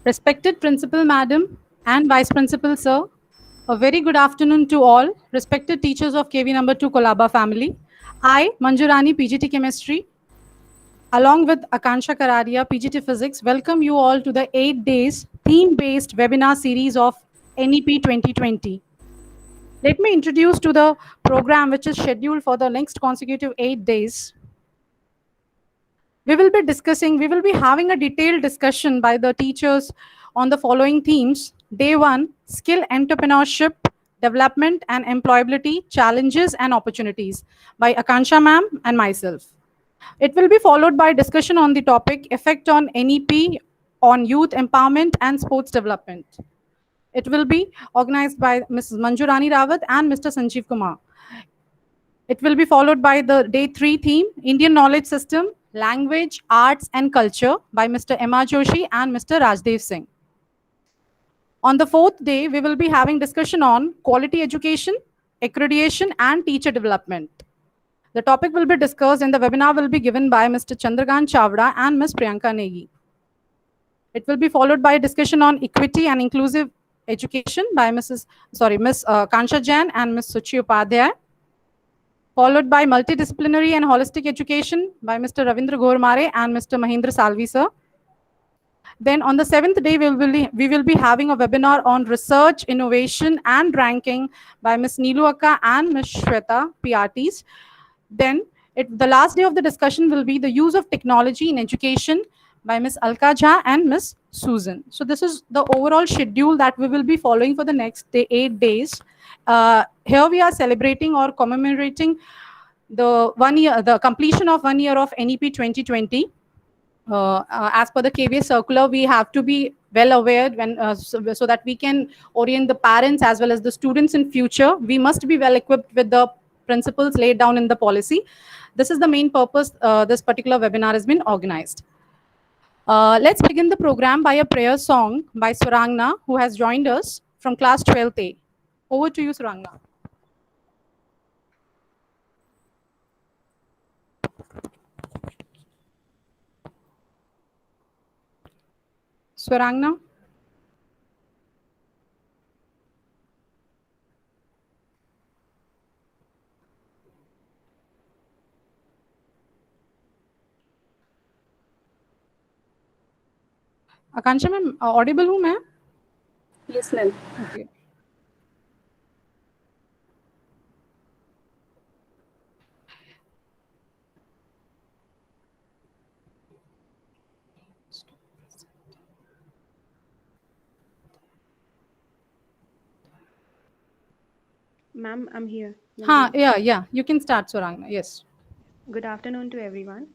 Respected Principal Madam and Vice Principal Sir, a very good afternoon to all respected teachers of KV number 2 Kolaba family. I, Manjurani, PGT Chemistry, along with Akansha Kararia, PGT Physics, welcome you all to the 8 days theme-based webinar series of NEP 2020. Let me introduce to the program which is scheduled for the next consecutive 8 days. We will be having a detailed discussion by the teachers on the following themes. Day 1, skill entrepreneurship, development and employability, challenges and opportunities by Akansha ma'am and myself. It will be followed by discussion on the topic effect on NEP on youth empowerment and sports development. It will be organized by Mrs. Manjurani Rawat and Mr. Sanjeev Kumar. It will be followed by the day 3 theme, Indian Knowledge System, Language, Arts and Culture by Mr. M.R. Joshi and Mr. Rajdev Singh. On the fourth day, we will be having discussion on quality education, accreditation and teacher development. The topic will be discussed and the webinar will be given by Mr. Chandrakant Chavda and Ms. Priyanka Negi. It will be followed by a discussion on equity and inclusive education by Ms. Kansha Jain and Ms. Suchi Upadhyay, followed by multidisciplinary and holistic education by Mr. Ravindra Gormare and Mr. Mahindra Salvi sir. Then on the seventh day, we will be having a webinar on research, innovation and ranking by Ms. Neelu Akka and Ms. Shweta PRTs. Then the last day of the discussion will be the use of technology in education by Ms. Alka Jha and Ms. Susan. So this is the overall schedule that we will be following for the next 8 days. Here we are celebrating or commemorating the completion of 1 year of NEP 2020. As per the KVA circular, we have to be well aware so that we can orient the parents as well as the students in future. We must be well equipped with the principles laid down in the policy. This is the main purpose this particular webinar has been organized. Let's begin the program by a prayer song by Surangna, who has joined us from class 12th A. Over to you, Surangna. Surangna. Akanksha ma'am Audible हूँ मैं? Yes, ma'am. Okay. Ma'am, I'm here. Yeah. You can start, Surangna. Yes. Good afternoon to everyone.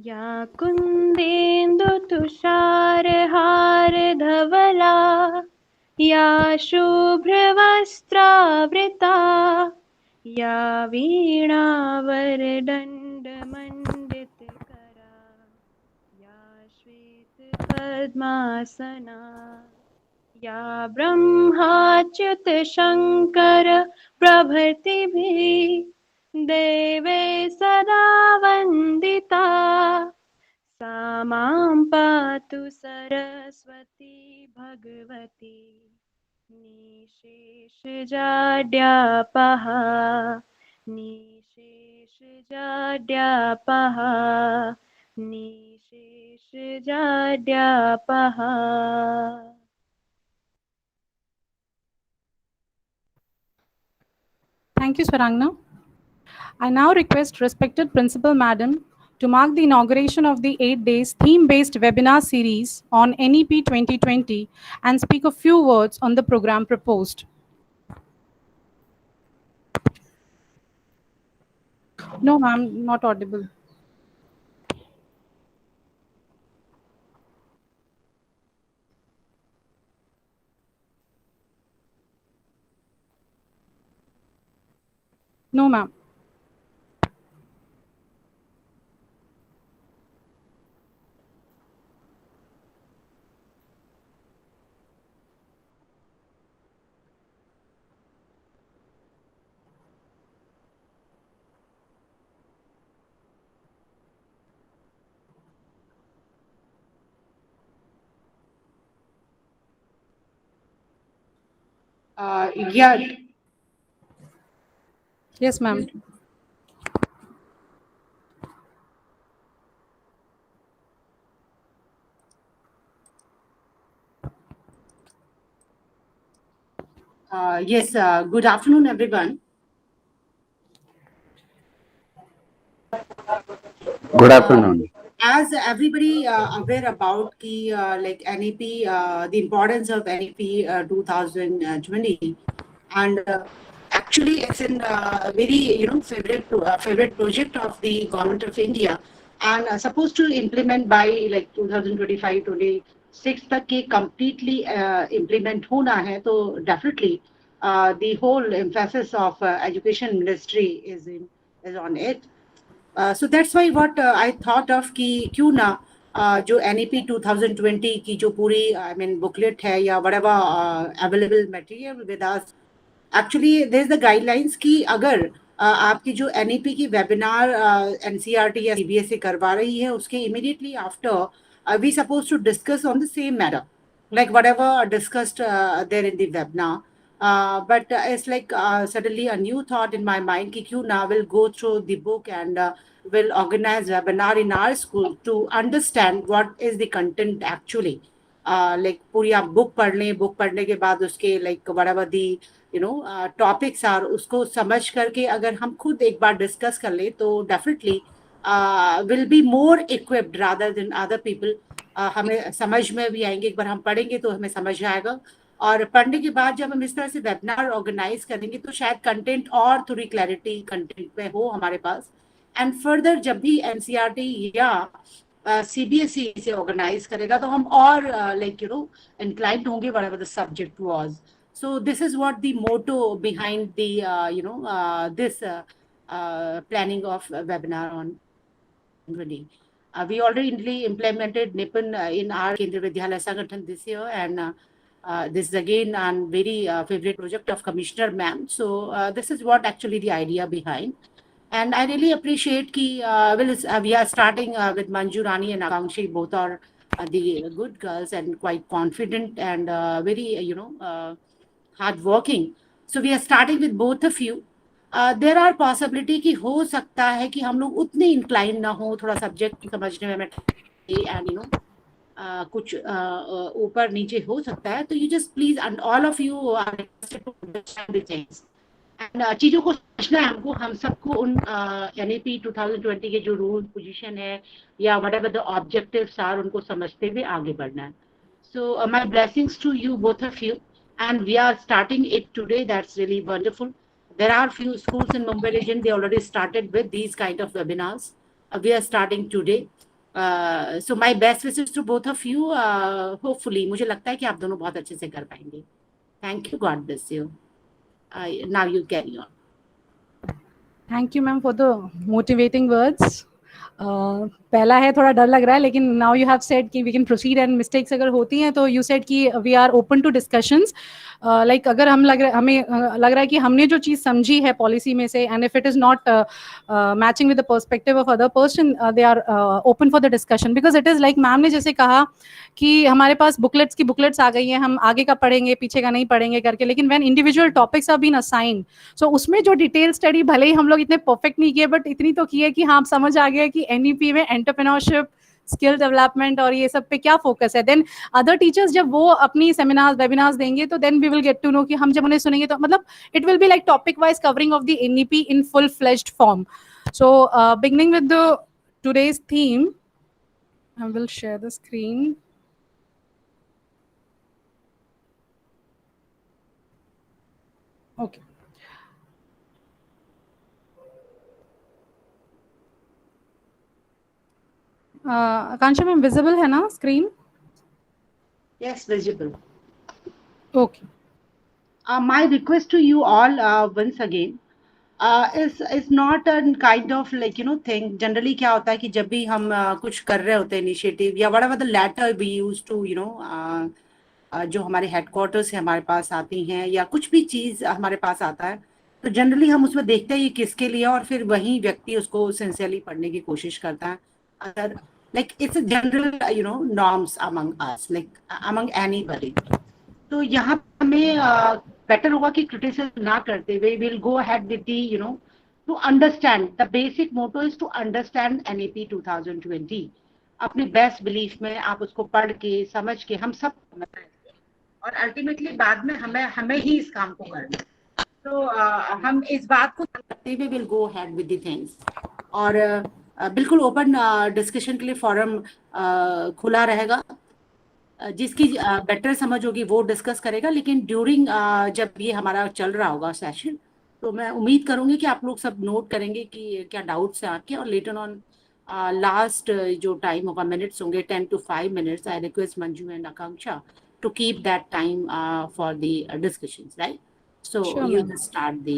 या कुन्देन्दु तुषारहार धवला या शुभ्रवस्त्रावृता या वीणावरदण्डमण्डितकरा या श्वेतपद्मासना या ब्रह्माच्युत शङ्कर प्रभृतिभिः देवे सदा वन्दिता सा मां पातु Saraswati Bhagwati निशेषजाड्यापहा निशेषजाड्यापहा निशेषजाड्यापहा. Thank you, Surangna. I now request respected Principal Madam to mark the inauguration of the 8 days theme-based webinar series on NEP 2020 and speak a few words on the program proposed. No, ma'am, not audible. No, ma'am. Yeah. Yes, ma'am. Yes. Good afternoon, everyone. Good afternoon. As everybody aware about the like NEP, the importance of NEP 2020, and actually it's in a very favorite project of the government of India, and supposed to implement by like 2025-26 तक के completely implement होना है, तो definitely the whole emphasis of education ministry is on it. So that's why what I thought of कि क्यों ना जो NEP 2020 की जो पूरी I mean booklet है या whatever available material with us, actually there's the guidelines कि अगर आपकी जो NEP की वेबिनार NCERT या CBSE करवा रही है, उसके immediately after we supposed to discuss on the same matter, like whatever discussed there in the webinar. But it's like suddenly a new thought in my mind कि क्यों ना will go through the book and will organize webinar in our school to understand what is the content actually. Like पूरी आप book पढ़ लें, book पढ़ने के बाद उसके like whatever the topics are, उसको समझ करके अगर हम खुद एक बार डिस्कस कर ले तो definitely will be more equipped rather than other people. हमें समझ में भी आएंगे, एक बार हम पढ़ेंगे तो हमें समझ आएगा, और पढ़ने के बाद जब हम इस तरह से वेबिनार ऑर्गेनाइज करेंगे तो शायद कंटेंट और थोड़ी क्लैरिटी कंटेंट में हो हमारे पास. एंड फर्दर जब भी एनसीईआरटी या सीबीएसई से ऑर्गेनाइज करेगा तो हम और लाइक इंक्लाइंड होंगे whatever the subject was. So this is what the motto behind the this planning of webinar on 20. We already implemented Nippon in our Kendriya Vidyalaya Sangathan this year, and this is again a very favorite project of Commissioner Ma'am. So this is what actually the idea behind. And I really appreciate ki we are starting with Manju Rani and Akankshi. Both are the good girls and quite confident and very hardworking. So we are starting with both of you. There are possibility कि हो सकता है कि हम लोग उतने inclined ना हो, थोड़ा subject समझने में and कुछ ऊपर नीचे हो सकता है, तो you just please and all of you are requested to understand the things. And चीजों को समझना है हमको, हम सबको उन NEP 2020 के जो रूल पोजीशन है या whatever the objectives are उनको समझते हुए आगे बढ़ना है. So my blessings to you, both of you. And we are starting it today. That's really wonderful. There are few schools in Mumbai region, they already started with these kind of webinars. We are starting today. So my best wishes to both of you. Hopefully, मुझे लगता है कि आप दोनों बहुत अच्छे से कर पाएंगे. Thank you. God bless you. Now you carry on. Thank you, ma'am, for the motivating words. पहला है थोड़ा डर लग रहा है, लेकिन नाउ यू हैव सेड कि we can proceed and mistakes अगर होती हैं तो यू सेड कि we are open to discussions. Like अगर हमें लग रहा है कि हमने जो चीज़ समझी है पॉलिसी में से and if it is not matching with the perspective of other person, they are open for the discussion. Because it is like ma'am ने जैसे कहा कि हमारे पास बुकलेट्स आ गई हैं, हम आगे का पढ़ेंगे पीछे का नहीं पढ़ेंगे करके, लेकिन when individual topics are been assigned, so उसमें जो डिटेल स्टडी भले ही हम लोग इतने परफेक्ट नहीं किए, बट इतनी तो की है कि हाँ समझ आ गया कि एनईपी में एंटरप्रेन्योरशिप, स्किल डेवलपमेंट और ये सब पे क्या फोकस है. देन अदर टीचर्स जब वो अपनी सेमिनार्स वेबिनार्स देंगे तो then we will get to know कि हम जब उन्हें सुनेंगे तो मतलब it will be like topic wise covering of the NEP in full fledged form. So beginning with the today's theme, I will share the screen. Okay. Akansha ma'am, visible है ना screen? Yes, visible. Okay. My request to you all once again is not a kind of like thing. Generally क्या होता है कि जब भी हम कुछ कर रहे होते हैं initiative या whatever the latter we used to जो हमारे headquarters से हमारे पास आती हैं या कुछ भी चीज हमारे पास आता है, तो जनरली हम उसमें देखते हैं ये किसके लिए, और फिर वही व्यक्ति उसको सिंसियरली पढ़ने की कोशिश करता है. अगर like it's a general norms among us, like among anybody. तो यहाँ हमें बेटर होगा कि क्रिटिसिज्म ना करते हुए will go ahead with the to understand the basic motto is to understand NEP 2020 अपने बेस्ट बिलीफ में आप उसको पढ़ के समझ के हम सब और अल्टीमेटली बाद में हमें ही इस काम को करना है। तो हम इस बात को करते हुए will go ahead with the things और बिल्कुल ओपन डिस्कशन के लिए फॉरम खुला रहेगा। जिसकी बेटर समझ होगी वो डिस्कस करेगा, लेकिन ड्यूरिंग जब ये हमारा चल रहा होगा सेशन तो मैं उम्मीद करूंगी कि आप लोग सब नोट करेंगे कि क्या डाउट्स हैं आपके, और लेटर ऑन लास्ट जो टाइम होगा मिनट्स होंगे 10 to 5 minutes, I request Manju and Akanksha to keep that time for the discussions, right? So Sure, you ma'am. can start the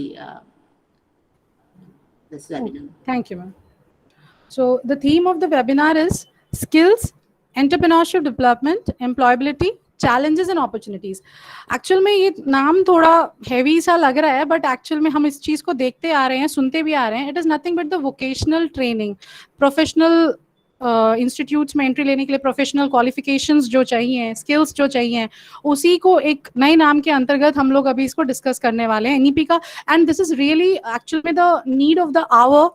this webinar. Thank you, ma'am. So the theme of the webinar is skills, entrepreneurship development, employability, challenges and opportunities. Actual में ये नाम थोड़ा heavy सा लग रहा है, but actual में हम इस चीज को देखते आ रहे हैं, सुनते भी आ रहे हैं. It is nothing but the vocational training, professional institutes में एंट्री लेने के लिए प्रोफेशनल क्वालिफिकेशंस जो चाहिए, स्किल्स जो चाहिए, उसी को एक नए नाम के अंतर्गत हम लोग अभी इसको डिस्कस करने वाले हैं एनईपी का. And this is really actual में the need of the hour.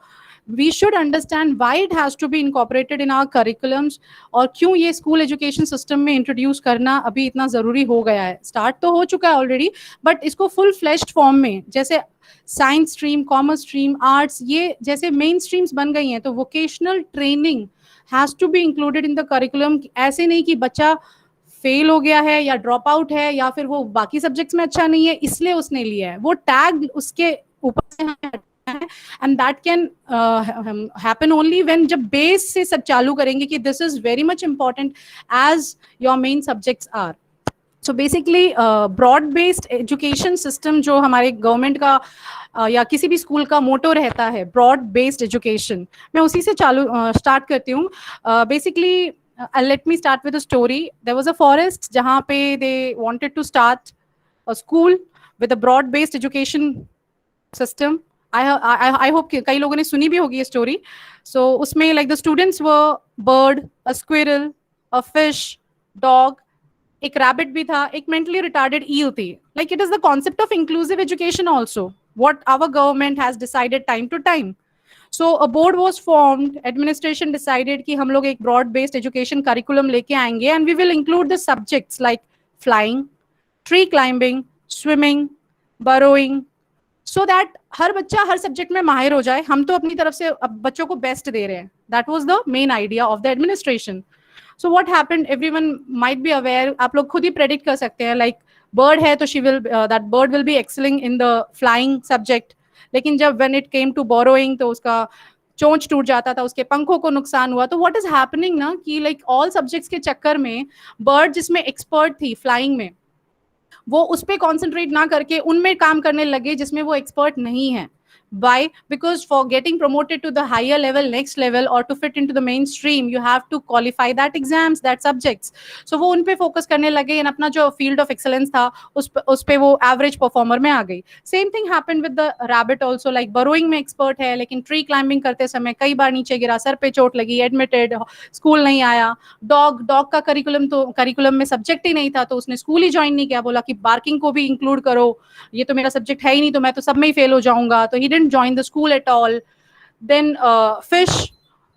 We should understand why it has to be incorporated in our curriculums और क्यों ये स्कूल एजुकेशन सिस्टम में इंट्रोड्यूस करना अभी इतना ज़रूरी हो गया है. स्टार्ट तो हो चुका है ऑलरेडी, बट इसको फुल फ्लेश्ड फॉर्म में, जैसे science stream, commerce stream, arts, ये जैसे मेन स्ट्रीम्स बन गई हैं, तो vocational training has to be included in the curriculum. ऐसे नहीं कि बच्चा फेल हो गया है या ड्रॉप आउट है या फिर वो बाकी सब्जेक्ट्स में अच्छा नहीं है इसलिए उसने लिया है, वो टैग उसके ऊपर से हमें and that can happen only when जब बेस से सब चालू करेंगे कि this is very much important as your main subjects are. So basically broad based education system जो हमारे गवर्नमेंट का या किसी भी स्कूल का मोटो रहता है, broad based education, मैं उसी से चालू स्टार्ट करती हूँ. Basically let me start with a story. There was a forest जहाँ पे they wanted to start a school with a broad based education system. I hope कि कई लोगों ने सुनी भी होगी ये स्टोरी. So उसमें like the students were bird, a squirrel, a fish, dog, एक rabbit भी था, एक mentally retarded eel थी. Like it is the concept of inclusive education also, what our government has decided time to time. So a board was formed, administration decided कि हम लोग एक broad based education curriculum लेके आएंगे and we will include the subjects like flying, tree climbing, swimming, burrowing, so that हर बच्चा हर subject में माहिर हो जाए. हम तो अपनी तरफ से बच्चों को बेस्ट दे रहे हैं. That was the main idea of the administration. So what happened? Everyone might be aware. आप लोग खुद ही predict कर सकते हैं. Like bird है तो that bird will be excelling in the flying subject. लेकिन जब when it came to borrowing तो उसका चोंच टूट जाता था, उसके पंखों को नुकसान हुआ. तो what is happening ना कि like all subjects के चक्कर में bird जिसमें expert थी flying में, वो उस पर कॉन्सेंट्रेट ना करके उनमें काम करने लगे जिसमें वो एक्सपर्ट नहीं है. Why? Because for getting promoted to the higher level, next level, or to fit into the mainstream, you have to qualify that exams, that subjects. So वो उन पे focus करने लगे and अपना जो field of excellence था उस पे वो average performer में आ गई. Same thing happened with the rabbit also. Like burrowing में expert है लेकिन tree climbing करते समय कई बार नीचे गिरा, सर पे चोट लगी, admitted, school नहीं आया. Dog का curriculum में subject ही नहीं था तो उसने school ही join नहीं किया, बोला कि barking को भी include करो, ये तो मेरा subject है ही नहीं तो मैं तो सब में ही fail हो जाऊंगा. तो he didn't join the school at all. Then fish,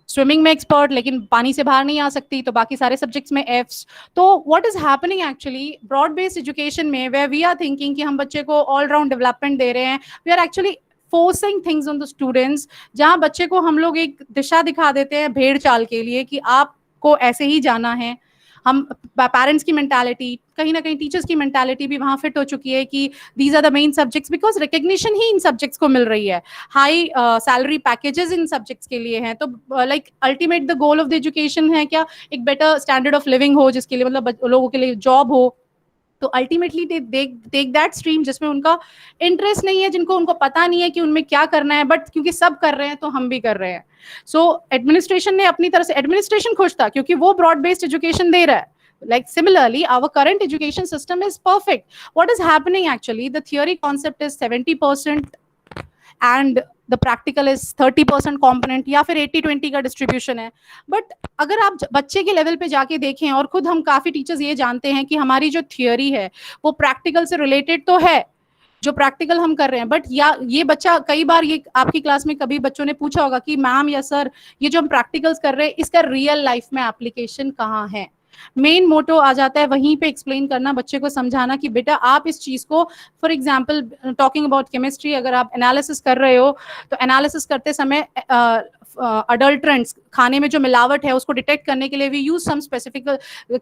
swimming में expert लेकिन पानी से बाहर नहीं आ सकती तो बाकी सारे subjects में Fs. तो what is happening actually broad based education में where we are thinking कि हम बच्चे को all round development दे रहे हैं, we are actually forcing things on the students. जहाँ बच्चे को हम लोग एक दिशा दिखा देते हैं भेड़ चाल के लिए कि आपको ऐसे ही जाना है. हम पेरेंट्स की मेंटालिटी, कहीं ना कहीं टीचर्स की मेंटालिटी भी वहाँ फिट हो चुकी है कि these are the main subjects because recognition ही इन सब्जेक्ट्स को मिल रही है. High salary packages in subjects के लिए हैं. तो like ultimate the goal of the education है क्या, एक बेटर स्टैंडर्ड ऑफ लिविंग हो जिसके लिए मतलब लोगों के लिए जॉब हो. तो अल्टीमेटली टेक दैट स्ट्रीम जिसमें उनका इंटरेस्ट नहीं है, जिनको उनको पता नहीं है कि उनमें क्या करना है, बट क्योंकि सब कर रहे हैं तो हम भी कर रहे हैं. सो एडमिनिस्ट्रेशन ने अपनी तरफ से, एडमिनिस्ट्रेशन खुश था क्योंकि वो ब्रॉड बेस्ड एजुकेशन दे रहा है. Like similarly, our current education system is perfect. What is happening actually? The theory concept is 70% and the practical is 30% component या फिर 80-20 का distribution है. But अगर आप बच्चे के लेवल पे जाके देखें, और खुद हम काफ़ी टीचर्स ये जानते हैं कि हमारी जो थियोरी है वो प्रैक्टिकल से रिलेटेड तो है जो प्रैक्टिकल हम कर रहे हैं. बट या ये बच्चा कई बार, ये आपकी क्लास में कभी बच्चों ने पूछा होगा कि मैम या सर, ये जो हम प्रैक्टिकल्स कर रहे हैं इसका रियल लाइफ में एप्लीकेशन कहाँ है. मेन मोटो आ जाता है वहीं पे एक्सप्लेन करना, बच्चे को समझाना कि बेटा आप इस चीज को, for example talking about chemistry, अगर आप एनालिसिस कर रहे हो तो एनालिसिस करते समय अडल्ट्रेंट्स, खाने में जो मिलावट है उसको डिटेक्ट करने के लिए we use some specific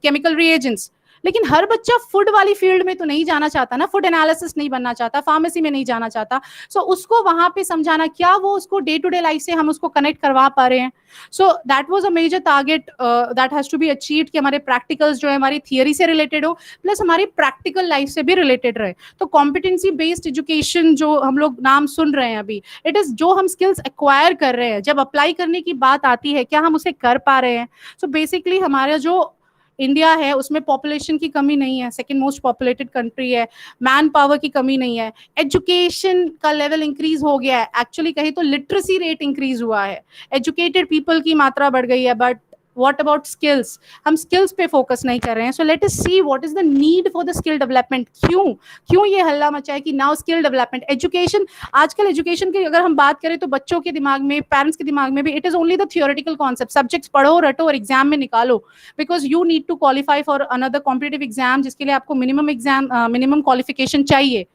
chemical reagents. लेकिन हर बच्चा फूड वाली फील्ड में तो नहीं जाना चाहता ना, फूड एनालिसिस नहीं बनना चाहता, फार्मेसी में नहीं जाना चाहता. सो उसको वहां पे समझाना, क्या वो उसको डे टू डे लाइफ से हम उसको कनेक्ट करवा पा रहे हैं. So that was a major target that has to be achieved, कि हमारे प्रैक्टिकल्स जो है हमारी थियरी से रिलेटेड हो प्लस हमारी प्रैक्टिकल लाइफ से भी रिलेटेड रहे. तो कॉम्पिटेंसी बेस्ड एजुकेशन जो हम लोग नाम सुन रहे हैं अभी, इट इज जो हम स्किल्स एक्वायर कर रहे हैं, जब अप्लाई करने की बात आती है क्या हम उसे कर पा रहे हैं. सो बेसिकली हमारा जो इंडिया है उसमें पॉपुलेशन की कमी नहीं है, सेकंड मोस्ट पॉपुलेटेड कंट्री है, मैन पावर की कमी नहीं है, एजुकेशन का लेवल इंक्रीज हो गया है, एक्चुअली कहीं तो लिटरेसी रेट इंक्रीज हुआ है, एजुकेटेड पीपल की मात्रा बढ़ गई है. But what about skills? हम skills पे फोकस नहीं कर रहे हैं. So let us see what is the need for the skill development. क्यों ये हल्ला मचा है कि now skill development, education, आजकल education की अगर हम बात करें तो बच्चों के दिमाग में, पेरेंट्स के दिमाग में भी it is only the theoretical concept. Subjects पढ़ो, रटो और एग्जाम में निकालो, because you need to qualify for another competitive exam जिसके लिए आपको minimum qualification चाहिए.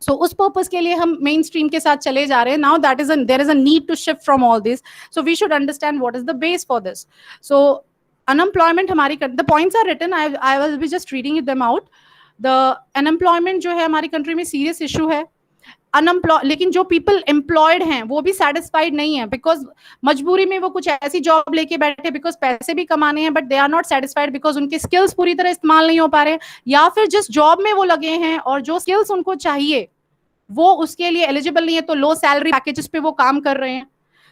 So उस पर्पस के लिए हम मेन स्ट्रीम के साथ चले जा रहे हैं. Now that is there is a need to shift from all this. So we should understand what is the base for this. So unemployment हमारी, the points are written, I will be just reading it them out. The unemployment जो है हमारी country में serious issue है. लेकिन जो people employed हैं वो भी सेटिस्फाइड नहीं है, बिकॉज मजबूरी में वो कुछ ऐसी जॉब लेके बैठे, बिकॉज पैसे भी कमाने हैं, but they are not satisfied because उनके स्किल्स पूरी तरह इस्तेमाल नहीं हो पा रहे हैं, या फिर जिस जॉब में वो लगे हैं और जो स्किल्स उनको चाहिए वो उसके लिए एलिजिबल नहीं है, तो लो सैलरी पैकेजेस पे वो काम कर रहे हैं.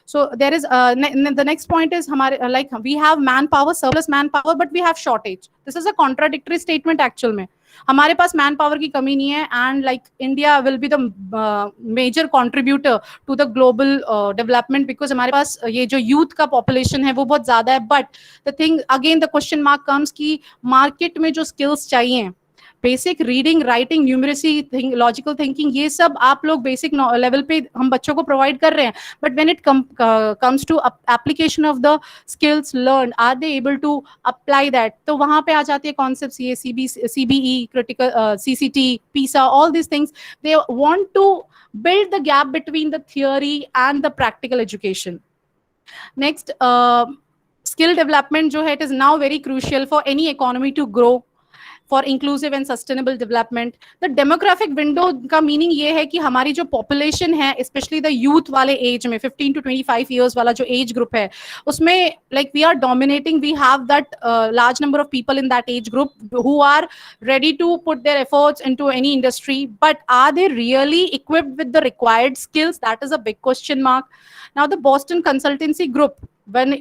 So there is the next point is हमारे like we have manpower, surplus manpower, but we have shortage. This is a contradictory statement actual में. हमारे पास मैन पावर की कमी नहीं है, and like India will be the major contributor to the global development, because हमारे पास ये जो यूथ का पॉपुलेशन है वो बहुत ज्यादा है. But the thing again, the question mark comes कि मार्केट में जो स्किल्स चाहिए, basic reading, writing, numeracy, logical thinking, ये सब आप लोग बेसिक लेवल पे हम बच्चों को प्रोवाइड कर रहे हैं. But when it comes to application of the skills learn, are they able to apply that? तो वहां पे आ जाती है कॉन्सेप्ट्स, ये CBE, critical, CCT, PISA, all this things. They want to build the gap between the theory and the practical education. Next, skill development जो है, it is now very crucial for any economy to grow, for inclusive and sustainable development. The demographic window का meaning ये है कि हमारी जो population है, especially the youth वाले age में, 15 to 25 years वाला जो age group है, उसमें like we are dominating, we have that large number of people in that age group who are ready to put their efforts into any industry, but are they really equipped with the required skills? That is a big question mark. Now the Boston Consultancy Group, when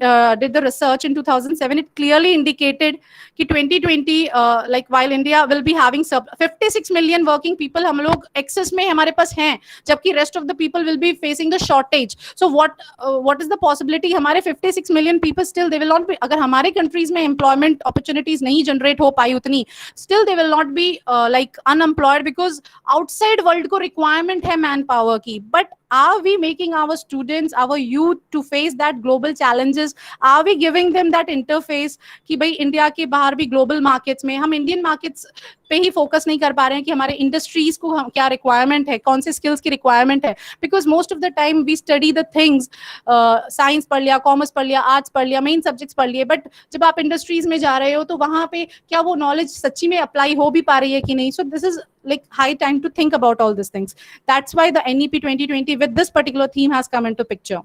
did the research in 2007, it clearly indicated कि 2020 like while India will be having 56 million working people, हम लोग excess में हमारे पास हैं, जबकि rest of the people will be facing the shortage. So what is the possibility? हमारे 56 million people still they will not be, अगर हमारे countries में employment opportunities नहीं generate हो पाई उतनी, still they will not be like unemployed, because outside world को requirement है manpower की. But are we making our students, our youth to face that global challenges? Are we giving them that interface कि भाई India के बाहर भी global markets में, हम इंडियन मार्केट्स पे ही फोकस नहीं कर पा रहे हैं कि हमारे इंडस्ट्रीज को क्या रिक्वायरमेंट है, कौन से स्किल्स की रिक्वायरमेंट है? Because most of the time we study the things, science पढ़ लिया, कॉमर्स पढ़ लिया, आर्ट्स पढ़ लिया, मेन सब्जेक्ट्स पढ़ लिए, बट जब आप इंडस्ट्रीज में जा रहे हो तो वहां पे क्या वो नॉलेज सच्ची में अप्लाई हो भी पा रही है कि नहीं? सो this is like high time to think about all these things. That's why the NEP 2020 with this particular theme has come into picture.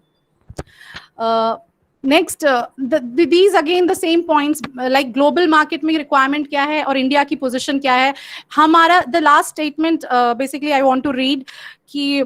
Next, these again the same points, like global market में requirement क्या है और India की position क्या है. हमारा the last statement basically I want to read कि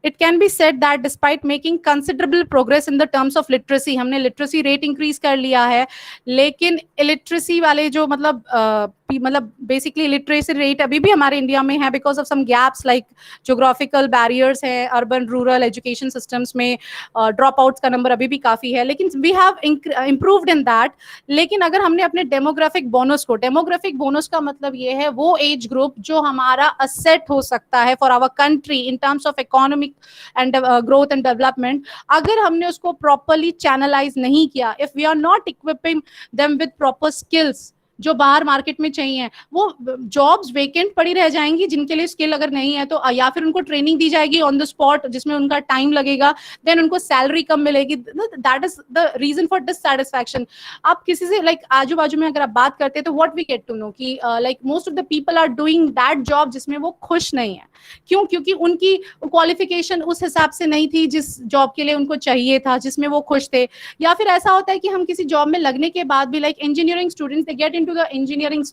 it can be said that despite making considerable progress in the terms of literacy, हमने literacy rate increase कर लिया है, लेकिन illiteracy वाले जो मतलब मतलब बेसिकली लिटरेसी रेट अभी भी हमारे इंडिया में है because of some gaps like geographical barriers हैं, अर्बन रूरल एजुकेशन सिस्टम्स में ड्रॉप आउट्स का नंबर अभी भी काफ़ी है, लेकिन we have improved in that. लेकिन अगर हमने अपने डेमोग्राफिक बोनस का मतलब ये है वो एज ग्रुप जो हमारा असेट हो सकता है for our country in terms of economic and growth and development, अगर हमने उसको प्रॉपरली चैनलाइज नहीं किया, if we are not equipping them with proper skills जो बाहर मार्केट में चाहिए, वो जॉब्स वेकेंट पड़ी रह जाएंगी जिनके लिए स्किल अगर नहीं है तो, या फिर उनको ट्रेनिंग दी जाएगी ऑन द स्पॉट जिसमें उनका टाइम लगेगा, देन उनको सैलरी कम मिलेगी। That is the reason for dissatisfaction. आप किसी से लाइक आजू बाजू में अगर आप बात करते हैं तो what we get to know कि like most of the people are doing that job जिसमें वो खुश नहीं है। क्यों? क्योंकि उनकी क्वालिफिकेशन उस हिसाब से नहीं थी जिस जॉब के लिए उनको चाहिए था, जिसमें वो खुश थे। या फिर ऐसा होता है कि हम किसी जॉब में लगने के बाद भी like engineering students they get into the engineering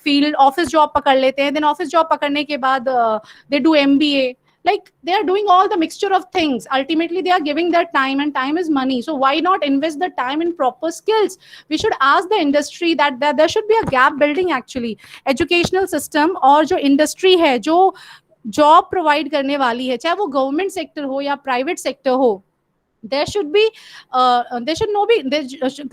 field, office job पकड़ लेते हैं, देन ऑफिस जॉब पकड़ने के बाद they do MBA, like they are doing all the mixture of things. Ultimately they are giving their time, and time is money, so why not invest the time in proper skills? We should ask the industry that there should be a gap building actually, educational system और जो industry है जो job provide करने वाली है, चाहे वो government sector हो या प्राइवेट सेक्टर हो, there should be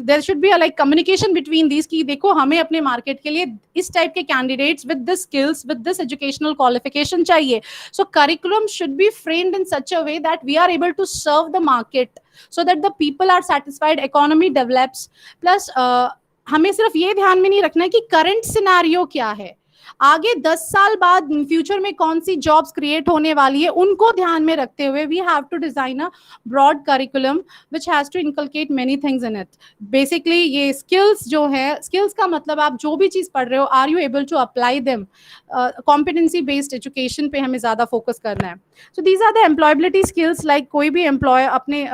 there should be a like communication between these की देखो हमें अपने मार्केट के लिए इस टाइप के candidates with this skills with this educational qualification चाहिए। So curriculum should be framed in such a way that we are able to serve the market so that the people are satisfied, economy develops, plus हमें सिर्फ ये ध्यान में नहीं रखना है कि करंट सिनेरियो क्या है, आगे 10 साल बाद फ्यूचर में कौन सी जॉब्स क्रिएट होने वाली है, उनको ध्यान में रखते हुए we have to design a broad curriculum which has to inculcate many things in it. Basically ये स्किल्स जो है, स्किल्स का मतलब आप जो भी चीज पढ़ रहे हो, are you able to apply them? Competency based education पे हमें ज्यादा फोकस करना है। So these are the employability skills, like कोई भी एम्प्लॉय अपने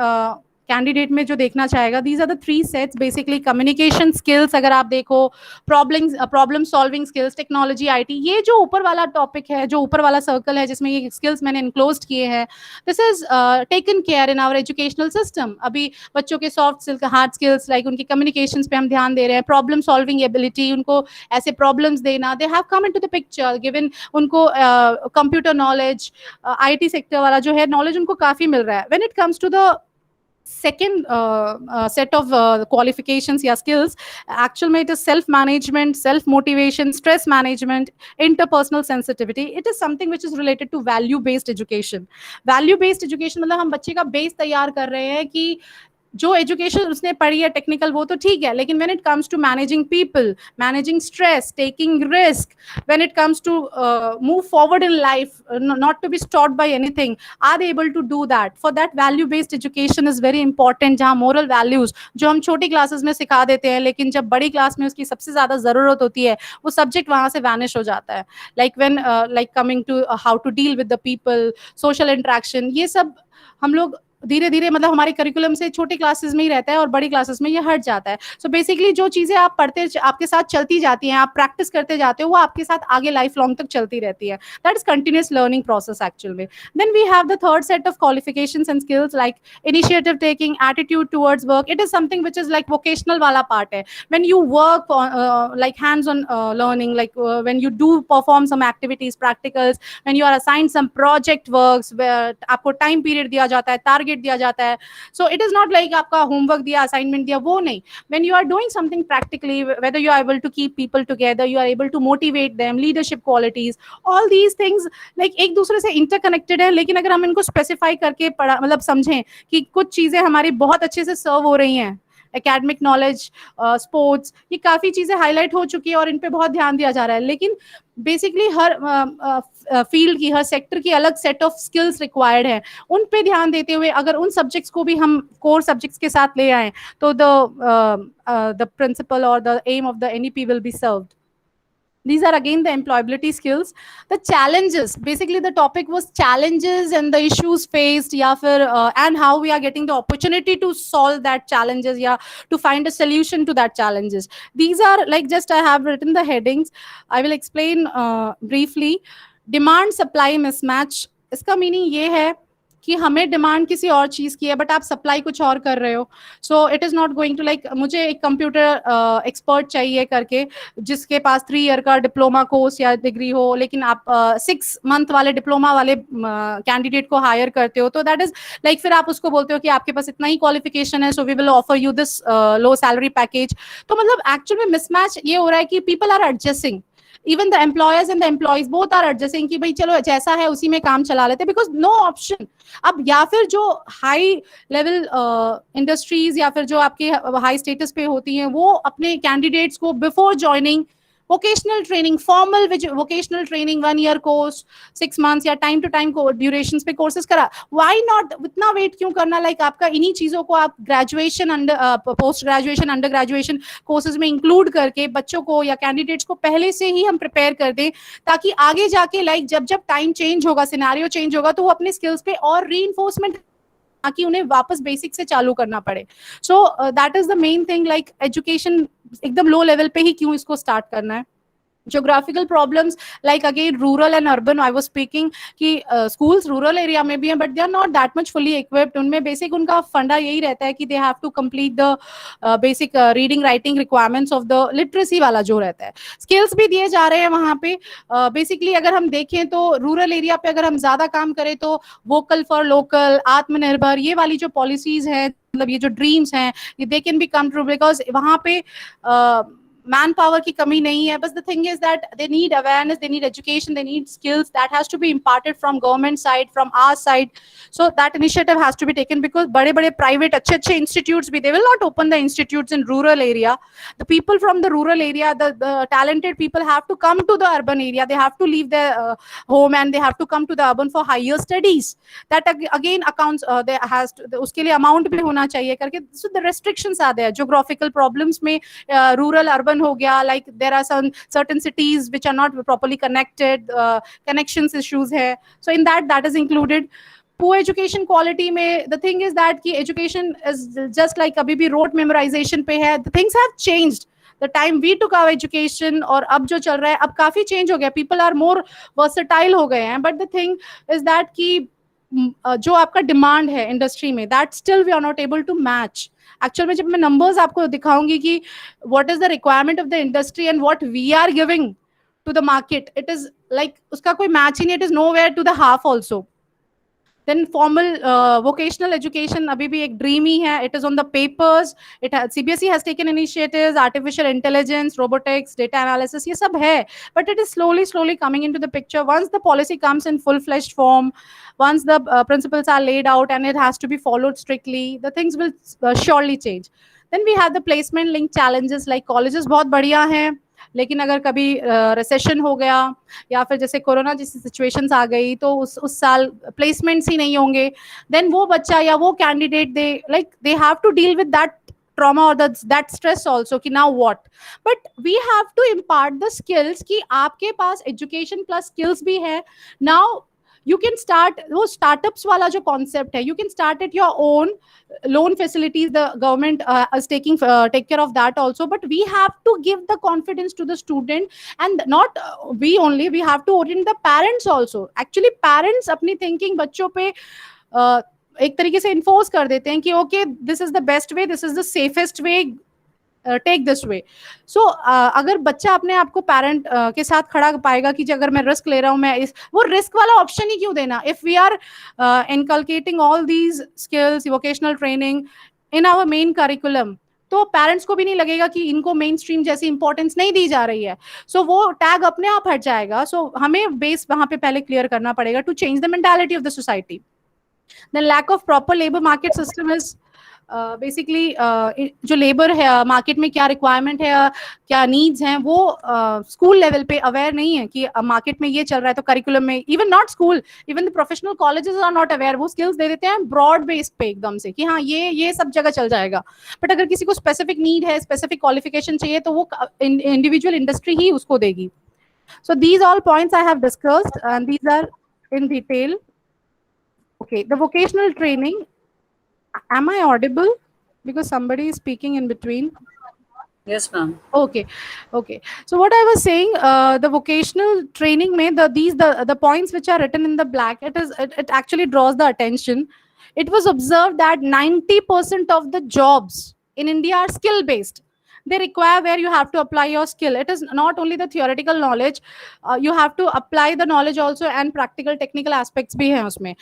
कैंडिडेट में जो देखना चाहेगा, these are the 3 sets. Basically communication skills अगर आप देखो, problem solving skills, technology, IT, ये जो ऊपर वाला टॉपिक है, जो ऊपर वाला सर्कल है जिसमें ये स्किल्स मैंने इनक्लोज्ड किए हैं, this is taken care in our educational system. अभी बच्चों के soft skills, hard skills, like उनकी कम्युनिकेशन पे हम ध्यान दे रहे हैं, प्रॉब्लम सॉल्विंग एबिलिटी, उनको ऐसे प्रॉब्लम्स देना, they have come into the picture, given उनको कंप्यूटर नॉलेज, IT सेक्टर वाला जो है नॉलेज उनको काफी मिल रहा है। When it comes to the second set of qualifications या skills, actual में it is self management, self motivation, stress management, interpersonal sensitivity. It is something which is related to value based education. Value based education मतलब हम बच्चे का base तैयार कर रहे हैं कि जो एजुकेशन उसने पढ़ी है टेक्निकल वो तो ठीक है, लेकिन when it comes to managing people, managing stress, taking risk, when it comes to move forward in life, not to be stopped by anything, are they able to do that? For that value based education is very important, जहाँ moral values जो हम छोटी classes में सिखा देते हैं, लेकिन जब बड़ी क्लास में उसकी सबसे ज्यादा जरूरत होती है, वो सब्जेक्ट वहां से वैनिश हो जाता है। Like when like coming to how to deal with the people, social interaction, ये सब हम लोग धीरे धीरे मतलब हमारे करिकुलम से छोटे क्लासेस में ही रहता है और बड़ी क्लासेस में ये हट जाता है। सो बेसिकली जो चीजें आप पढ़ते आपके साथ चलती जाती हैं, आप प्रैक्टिस करते जाते हो, वो आपके साथ आगे लाइफ लॉन्ग तक चलती रहती है। That is continuous learning process actual में। Then we have the third set of qualifications and skills like initiative taking, attitude towards work. It is something which is like vocational वाला part है, when you work like hands on learning, like when you do perform some activities, practicals, when you are assigned some project works, आपको time period दिया जाता है, target दिया जाता है। So it is not like आपका homework दिया, assignment दिया, वो नहीं। When you are doing something practically, whether you are able to keep people together, you are able to motivate them, leadership qualities, all these things like एक दूसरे से interconnected है, लेकिन अगर हम इनको specify करके पढ़ा मतलब समझें कि कुछ चीजें हमारी बहुत अच्छे से सर्व हो रही हैं, एकेडमिक नॉलेज, स्पोर्ट्स, ये काफ़ी चीज़ें हाईलाइट हो चुकी है और इन पे बहुत ध्यान दिया जा रहा है, लेकिन बेसिकली हर फील्ड की, हर सेक्टर की अलग सेट ऑफ स्किल्स रिक्वायर्ड है। उन पे ध्यान देते हुए अगर उन सब्जेक्ट्स को भी हम कोर सब्जेक्ट्स के साथ ले आए तो द प्रिंसिपल और the aim of the NEP will be served. These are again the employability skills. The challenges, basically the topic was challenges and the issues faced, and how we are getting the opportunity to solve that challenges, to find a solution to that challenges. These are like, just I have written the headings. I will explain briefly. Demand supply mismatch, इसका meaning ये है कि हमें demand किसी और चीज की है बट आप सप्लाई कुछ और कर रहे हो, so it is not going to like मुझे एक कंप्यूटर एक्सपर्ट चाहिए करके जिसके पास 3 ईयर का डिप्लोमा कोर्स या डिग्री हो, लेकिन आप 6 मंथ वाले डिप्लोमा वाले कैंडिडेट को हायर करते हो, तो दैट इज लाइक फिर आप उसको बोलते हो कि आपके पास इतना ही क्वालिफिकेशन है so we will offer you this low salary package. तो मतलब एक्चुअल में मिसमैच ये हो रहा है कि people are adjusting, even the employers and the employees both are adjusting कि भाई चलो जैसा है उसी में काम चला लेते, बिकॉज नो ऑप्शन। अब या फिर जो हाई लेवल इंडस्ट्रीज या फिर जो आपके हाई स्टेटस पे होती हैं वो अपने कैंडिडेट्स को before joining vocational training, formal vocational training 1 year course 6 months या टाइम टू टाइम ड्यूरेशन पे कोर्सेज करा, व्हाई नॉट, इतना वेट क्यों करना? लाइक आपका इन्हीं चीजों को आप graduation under post graduation under graduation courses में इंक्लूड करके बच्चों को या कैंडिडेट्स को पहले से ही हम प्रिपेयर कर दें, ताकि आगे जाके लाइक जब जब टाइम चेंज होगा, सिनेरियो चेंज होगा, तो वो अपने स्किल्स पे और रीइंफोर्समेंट ताकि उन्हें वापस बेसिक से चालू करना पड़े। सो that is the main thing, like education एकदम लो लेवल पे ही क्यों इसको स्टार्ट करना है। Geographical problems, like again rural and urban, I was speaking कि schools rural area में भी हैं but they are not that much fully equipped, उनमें basic उनका फंडा यही रहता है कि they have to complete the basic reading writing requirements of the literacy वाला जो रहता है, skills भी दिए जा रहे हैं वहाँ पे। basically अगर हम देखें तो rural area पे अगर हम ज्यादा काम करें तो vocal for local, आत्मनिर्भर, ये वाली जो policies हैं, मतलब ये जो ड्रीम्स हैं, ये they can be come true because वहाँ पे मैन पावर की कमी नहीं है, बस the thing is that they need awareness, they need education, they need skills that has to be imparted from government side, from our side, so that initiative has to be taken because बड़े बड़े private अच्छे अच्छे institutes भी, they will not open the institutes in rural area, the people from the rural area, the talented people have to come to the urban area, they have to leave the home and they have to come to the urban for higher studies, that again accounts उसके लिए amount भी होना चाहिए करके, so the restrictions are there, geographical problems में rural urban हो गया, like there are some certain cities which are not properly connected, connections issues hai, so in that is included. Poor education quality mein the thing is that ki education is just like abhi bhi rote memorization pe hai, the things have changed, the time we took our education और अब जो चल रहा है अब काफी change हो गया, people are more versatile हो गए हैं, but the thing is that कि जो आपका डिमांड है इंडस्ट्री में, that still we are not able to match. Actual में जब मैं नंबर्स आपको दिखाऊंगी कि what is the requirement of the industry and what we are giving to the market, it is like उसका कोई मैच ही नहीं, it is nowhere to the half also. Then formal vocational education abhi bhi ek dream hi hai, it is on the papers, CBSE has taken initiatives, artificial intelligence, robotics, data analysis, ye sab hai, but it is slowly coming into the picture. Once the policy comes in full fledged form, once the principles are laid out and it has to be followed strictly, the things will surely change. Then we have the placement link challenges, like colleges बहुत बढ़िया हैं लेकिन अगर कभी recession हो गया या फिर जैसे कोरोना जैसी सिचुएशंस आ गई तो उस साल प्लेसमेंट्स ही नहीं होंगे, देन वो बच्चा या वो candidate they have to deal with that trauma or that stress also कि now what, but we have to impart the skills कि आपके पास education plus skills भी है, now you can start वो startups वाला जो concept है, you can start at your own, loan facilities the government is taking take care of that also, but we have to give the confidence to the student and not we only, we have to orient the parents also. Actually parents अपनी thinking बच्चों पे एक तरीके से enforce कर देते हैं कि okay this is the best way, this is the safest way, take this way. So अगर बच्चा अपने आप को पेरेंट के साथ खड़ा पाएगा कि अगर मैं रिस्क ले रहा हूँ, मैं वो रिस्क वाला ऑप्शन ही क्यों देना। If we are inculcating all these skills, vocational training in our main curriculum, तो पेरेंट्स को भी नहीं लगेगा कि इनको मेन स्ट्रीम जैसी इंपॉर्टेंस नहीं दी जा रही है, सो वो टैग अपने आप हट जाएगा। सो हमें बेस वहां पे पहले क्लियर करना पड़ेगा to change the mentality of the society. The lack of proper labor market system is basically जो लेबर है मार्केट में क्या रिक्वायरमेंट है, क्या नीड्स हैं, वो स्कूल लेवल पे अवेयर नहीं है कि मार्केट में ये चल रहा है, तो करिकुलम में even not school, even the professional colleges are not aware, वो स्किल्स दे देते हैं ब्रॉड बेस पे एकदम से कि हाँ ये सब जगह चल जाएगा, बट अगर किसी को स्पेसिफिक नीड है, स्पेसिफिक क्वालिफिकेशन चाहिए, तो वो इंडिविजुअल इंडस्ट्री ही उसको देगी। So these all points I have discussed and these are in detail. Okay, the vocational training. Am I audible? Because somebody is speaking in between. Yes, ma'am. Okay, okay. So what I was saying, the vocational training में the points which are written in the black, it actually draws the attention. It was observed that 90% of the jobs in India are skill based. They require where you have to apply your skill. It is not only the theoretical knowledge, you have to apply the knowledge also, and practical technical aspects भी हैं उसमें.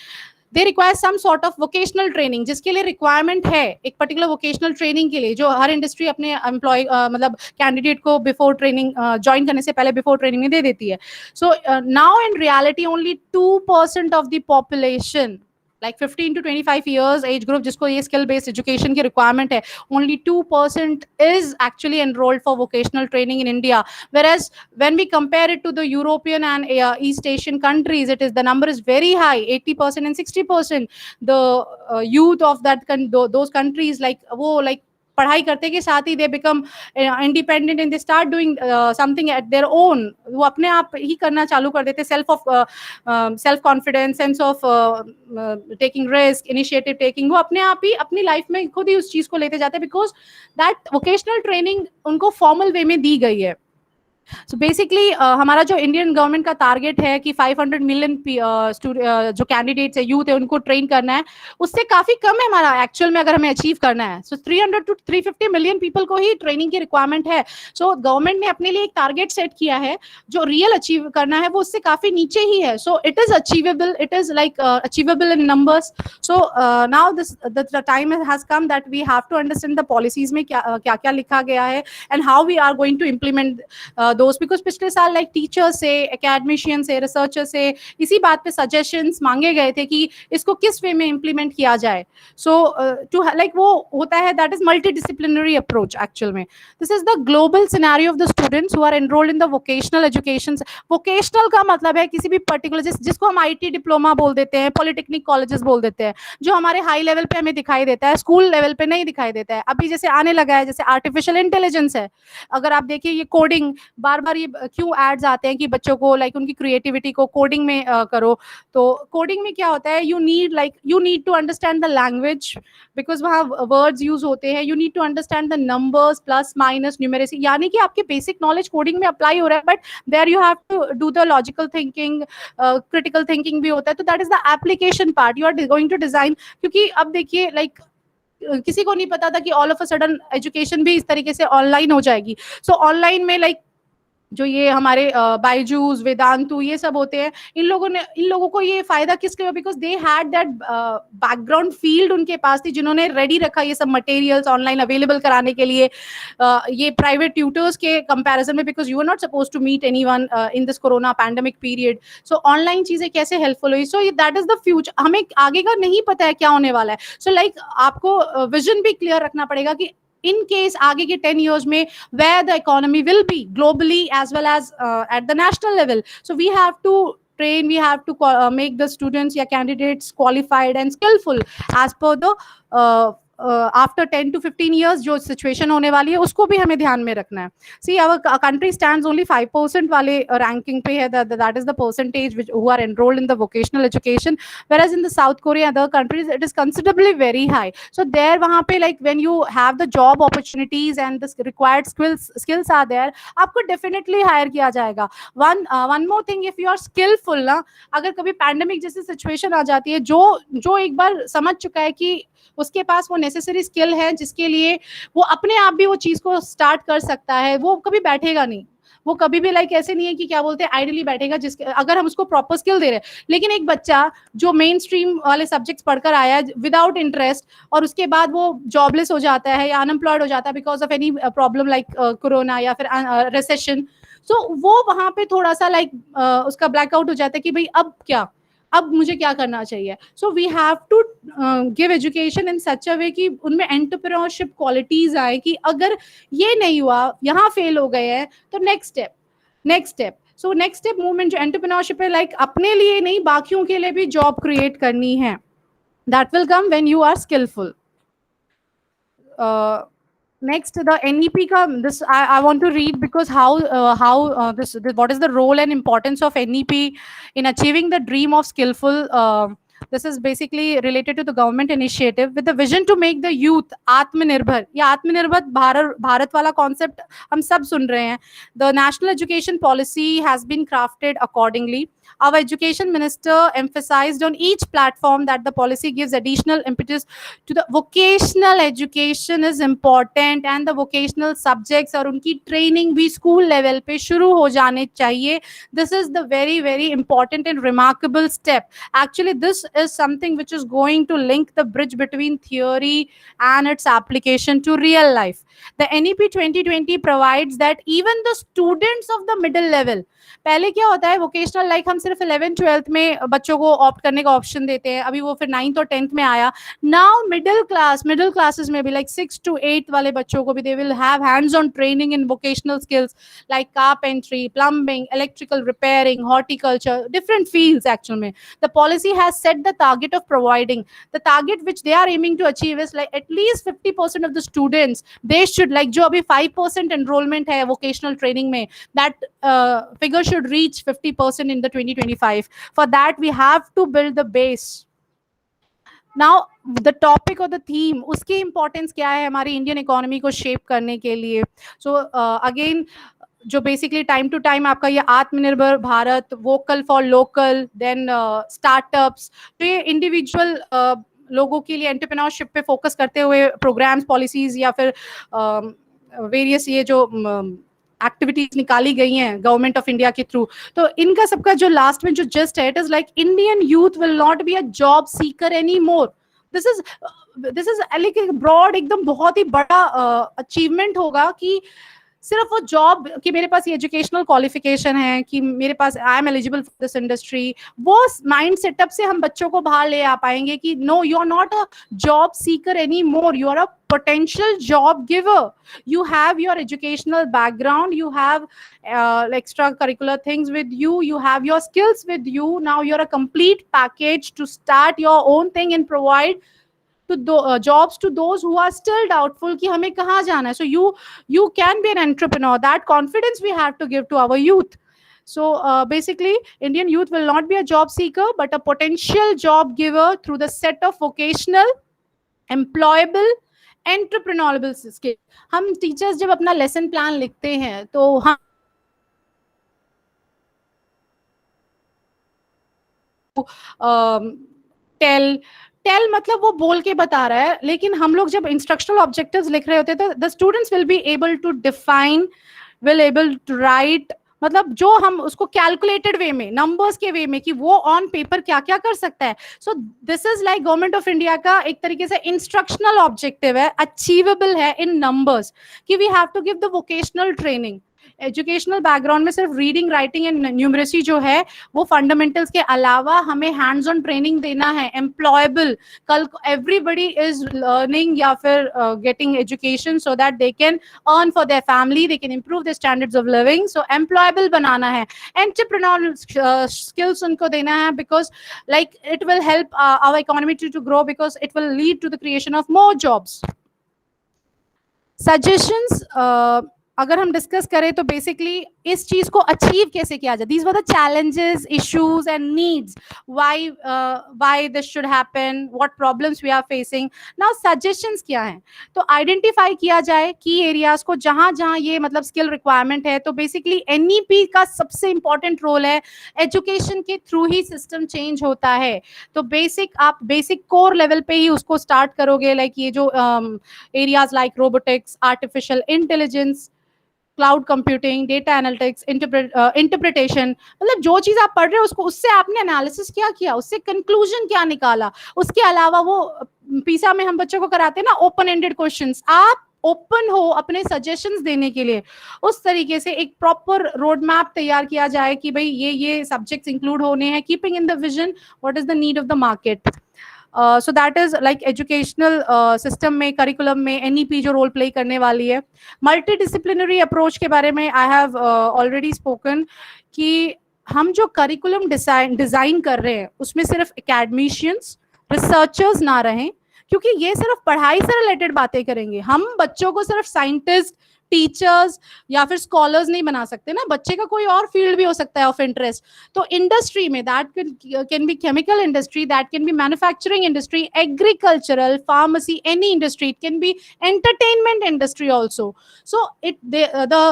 They require some sort of vocational training, जिसके लिए requirement है एक particular vocational training के लिए, जो हर इंडस्ट्री अपने एम्प्लॉय मतलब कैंडिडेट को बिफोर ट्रेनिंग ज्वाइन करने से पहले बिफोर ट्रेनिंग में दे देती है. So now in reality only 2% of the population, like 15 to 25 years age group जिसको ये skill based education की requirement है, only 2% is actually enrolled for vocational training in India. Whereas when we compare it to the European and East Asian countries, the number is very high, 80% and 60%. The youth of those countries, like पढ़ाई करते के साथ ही they become independent and they start doing something at their own. वो अपने आप ही करना चालू कर देते, self confidence, sense of taking risk, initiative taking, वो अपने आप ही अपनी लाइफ में खुद ही उस चीज को लेते जाते हैं, बिकॉज दैट वोकेशनल ट्रेनिंग उनको फॉर्मल वे में दी गई है. सो बेसिकली हमारा जो इंडियन गवर्नमेंट का टारगेट है कि 500 मिलियन जो कैंडिडेट्स है, यूथ है, उनको ट्रेन करना है, उससे काफी कम है हमारा एक्चुअल में अगर हमें अचीव करना है. सो 300 to 350 मिलियन पीपल को ही ट्रेनिंग की रिक्वायरमेंट है. सो गवर्नमेंट ने अपने लिए एक टारगेट सेट किया है, जो रियल अचीव करना है वो उससे काफी नीचे ही है. So it is achievable, it is like achievable in numbers. So now the time has come that we have to understand the policies में क्या क्या लिखा गया है and how we are going to implement दोस्त. बिकॉज पिछले साल like teachers से, एकेडमिशियन से, रिसर्चर से इसी बात पे सजेशंस मांगे गए थे कि इसको किस वे में इम्प्लीमेंट किया जाए. सो टू लाइक वो होता है that is multi disciplinary approach. Actual में this is the global scenario of the students who are enrolled in the vocational education. Vocational का मतलब है किसी भी पर्टिकुलर, जिसको हम IT डिप्लोमा बोल देते हैं, पॉलिटेक्निक कॉलेजेस बोल देते हैं, जो हमारे हाई लेवल पे हमें दिखाई देता है, स्कूल लेवल पे नहीं दिखाई देता है. अभी जैसे आने लगा है, जैसे आर्टिफिशियल इंटेलिजेंस है, अगर आप देखिए ये कोडिंग, बार बार ये क्यों एड्स आते हैं कि बच्चों को लाइक उनकी क्रिएटिविटी को कोडिंग में करो. तो कोडिंग में क्या होता है, you need to understand the language, because वहाँ वर्ड्स यूज होते हैं. You need to understand the numbers, plus minus, numeracy, यानी कि आपके बेसिक नॉलेज कोडिंग में अप्लाई हो रहा है, but there you have to do the logical thinking, critical thinking भी होता है. तो that is the application part you are going to design. क्योंकि अब देखिए लाइक किसी को नहीं पता था कि all of a sudden education भी इस तरीके से ऑनलाइन हो जाएगी. सो ऑनलाइन में लाइक जो ये हमारे बायजूस, वेदांतु, ये सब होते हैं, इन लोगों को ये फायदा किसके, because they had that background field उनके पास थी, जिन्होंने रेडी रखा ये सब मटेरियल्स ऑनलाइन अवेलेबल कराने के लिए. ये प्राइवेट ट्यूटर्स के कंपैरिजन में, because you are not suppose to meet anyone in this corona pandemic period. So online चीजें कैसे हेल्पफुल हुई. So that is the future. हमें आगे का नहीं पता है क्या होने वाला है. सो लाइक आपको विजन भी क्लियर रखना पड़ेगा कि in case आगे के 10 years में where the economy will be globally as well as at the national level. So we have to train, we have to make the students या candidates qualified and skillful as per the after 10 to 15 years जो situation होने वाली है उसको भी हमें ध्यान में रखना है. See our country stands only 5% वाले रैंकिंग पे है, that is the percentage which who are enrolled in the vocational education, whereas in the South Korea other countries it is considerably very high. So there वहाँ पे like when you have the job opportunities and the required skills are there, आपको definitely hire किया जाएगा. One more thing, if you are skillful ना, अगर कभी pandemic जैसी situation आ जाती है, जो एक बार समझ चुका है कि उसके पास वो नेसेसरी स्किल है जिसके लिए वो अपने आप भी वो चीज को स्टार्ट कर सकता है, वो कभी बैठेगा नहीं. वो कभी भी लाइक ऐसे नहीं है कि क्या बोलते हैं आइडियली बैठेगा, जिसके अगर हम उसको प्रॉपर स्किल दे रहे हैं. लेकिन एक बच्चा जो मेन स्ट्रीम वाले सब्जेक्ट्स पढ़कर आया है विदाउट इंटरेस्ट और उसके बाद वो जॉबलेस हो जाता है या अनएम्प्लॉयड हो जाता है because of any problem like corona या फिर रिसेशन, सो वो वहां पे थोड़ा सा लाइक उसका ब्लैकआउट हो जाता है कि भाई अब मुझे क्या करना चाहिए. So we have to give education in such a way कि उनमें एंटरप्रेन्योरशिप क्वालिटीज आए कि अगर ये नहीं हुआ, यहाँ फेल हो गए हैं, तो next step. So next step movement जो एंटरप्रेन्योरशिप है, लाइक अपने लिए नहीं बाकियों के लिए भी जॉब क्रिएट करनी है. That will come when you are skillful. Next, the NEP ka, this I want to read because this what is the role and importance of NEP in achieving the dream of skillful This is basically related to the government initiative with the vision to make the youth आत्मनिर्भर. ये आत्मनिर्भर भारत वाला concept हम सब सुन रहे हैं. The national education policy has been crafted accordingly. Our education minister emphasized on each platform that the policy gives additional impetus to the vocational education is important, and the vocational subjects और उनकी training भी school level पे शुरू हो जाने चाहिए. This is the very important and remarkable step. Actually, this is something which is going to link the bridge between theory and its application to real life. The NEP 2020 provides that even the students of the middle level, पहले क्या होता है vocational like हम सिर्फ 11th-12th में बच्चों को opt करने का ऑप्शन देते हैं, अभी वो फिर 9th और 10th में आया. नाउ मिडिल क्लासेस में भी लाइक 6 to 8 वाले बच्चों को भी they will have hands on training in vocational skills like carpentry, plumbing, electrical repairing, horticulture, different fields. Actual में the policy has set the target of providing the target which they are aiming to achieve is like at least 50% of the students they should like जो अभी 5% enrolment है vocational training में, that figure should reach 50% in the 2025. For that we have to build the base. Now the topic or the theme, उसकी importance क्या है हमारी Indian economy को shape करने के लिए. So again जो बेसिकली टाइम टू टाइम आपका ये Atmanirbhar Bharat, vocal for local, then startups, तो ये इंडिविजुअल लोगों के लिए एंटरप्रेन्योरशिप पे फोकस करते हुए प्रोग्राम्स, पॉलिसीज या फिर वेरियस ये जो एक्टिविटीज निकाली गई हैं गवर्नमेंट ऑफ इंडिया के थ्रू. तो इनका सबका जो लास्ट में जो जस्ट है, it is like Indian youth will not be a job seeker any more. This is like broad एकदम बहुत ही बड़ा अचीवमेंट होगा कि सिर्फ वो जॉब कि मेरे पास ये एजुकेशनल क्वालिफिकेशन है कि मेरे पास I am eligible for this industry, वो माइंड सेटअप से हम बच्चों को बाहर ले आ पाएंगे कि no, you are not a job seeker any more, you are a potential job giver. You have your educational background, you have extracurricular things with you, you have your skills with you. Now you're a complete package to start your own thing and provide to jobs to those who are still doubtful कि हमें कहाँ जाना है. So you can be an entrepreneur. That confidence we have to give to our youth. So basically Indian youth will not be a job seeker but a potential job giver through the set of vocational, employable, entrepreneurable skill. हम teachers जब अपना lesson plan लिखते हैं तो हम tell मतलब वो बोल के बता रहा है, लेकिन हम लोग जब इंस्ट्रक्शनल ऑब्जेक्टिव्स लिख रहे होते हैं तो the students will be able to define, will able to write, मतलब जो हम उसको कैलकुलेटेड वे में, नंबर्स के वे में कि वो ऑन पेपर क्या क्या कर सकता है. So this is like government of India का एक तरीके से इंस्ट्रक्शनल ऑब्जेक्टिव है, अचीवेबल है इन नंबर्स, कि we have to give the vocational training. Educational background में सिर्फ रीडिंग, राइटिंग एंड न्यूमरेसी जो है वो फंडामेंटल्स के अलावा हमें हैंड्स ऑन ट्रेनिंग देना है, एम्प्लॉयबल. कल एवरीबडी इज लर्निंग या फिर getting education so that they can earn for their family, they can improve their standards of living. So employable बनाना है, एंटरप्रेन्योर स्किल्स उनको देना है, because like it will help our economy to grow, because it will lead to the creation of more jobs. Suggestions अगर हम discuss करें तो basically इस चीज को अचीव कैसे किया जाए. These were the challenges, issues and needs, why this should happen, what problems we are facing. Now suggestions क्या हैं, तो आइडेंटिफाई किया जाए की एरियाज को जहां जहां ये मतलब स्किल रिक्वायरमेंट है. तो बेसिकली एनईपी का सबसे इंपॉर्टेंट रोल है, एजुकेशन के थ्रू ही सिस्टम चेंज होता है. तो आप बेसिक कोर लेवल पे ही उसको स्टार्ट करोगे, लाइक ये जो areas like robotics, artificial intelligence, cloud computing, data analytics, interpretation, मतलब जो चीज आप पढ़ रहे हो उसको, उससे आपने एनालिसिस क्या किया, उससे कंक्लूजन क्या निकाला. उसके अलावा वो पीसा में हम बच्चों को कराते हैं ना ओपन एंडेड क्वेश्चंस, आप ओपन हो अपने सजेशंस देने के लिए. उस तरीके से एक प्रॉपर रोड मैप तैयार किया जाए कि भाई ये सब्जेक्ट्स इंक्लूड होने हैं, keeping in the vision what is the need of the market. So that is like educational system में, करिकुलम में एनईपी जो रोल प्ले करने वाली है. मल्टी डिसिप्लिनरी अप्रोच के बारे में आई हैव ऑलरेडी स्पोकन कि हम जो करिकुलम डिजाइन कर रहे हैं उसमें सिर्फ एकेडमिशियंस, रिसर्चर्स ना रहें, क्योंकि ये सिर्फ पढ़ाई से रिलेटेड बातें करेंगे. हम बच्चों को सिर्फ साइंटिस्ट, टीचर्स या फिर स्कॉलर्स नहीं बना सकते ना, बच्चे का कोई और फील्ड भी हो सकता है ऑफ इंटरेस्ट। तो इंडस्ट्री में that can be chemical industry, that can be manufacturing industry, agricultural, pharmacy, any industry, it can be entertainment industry also. So the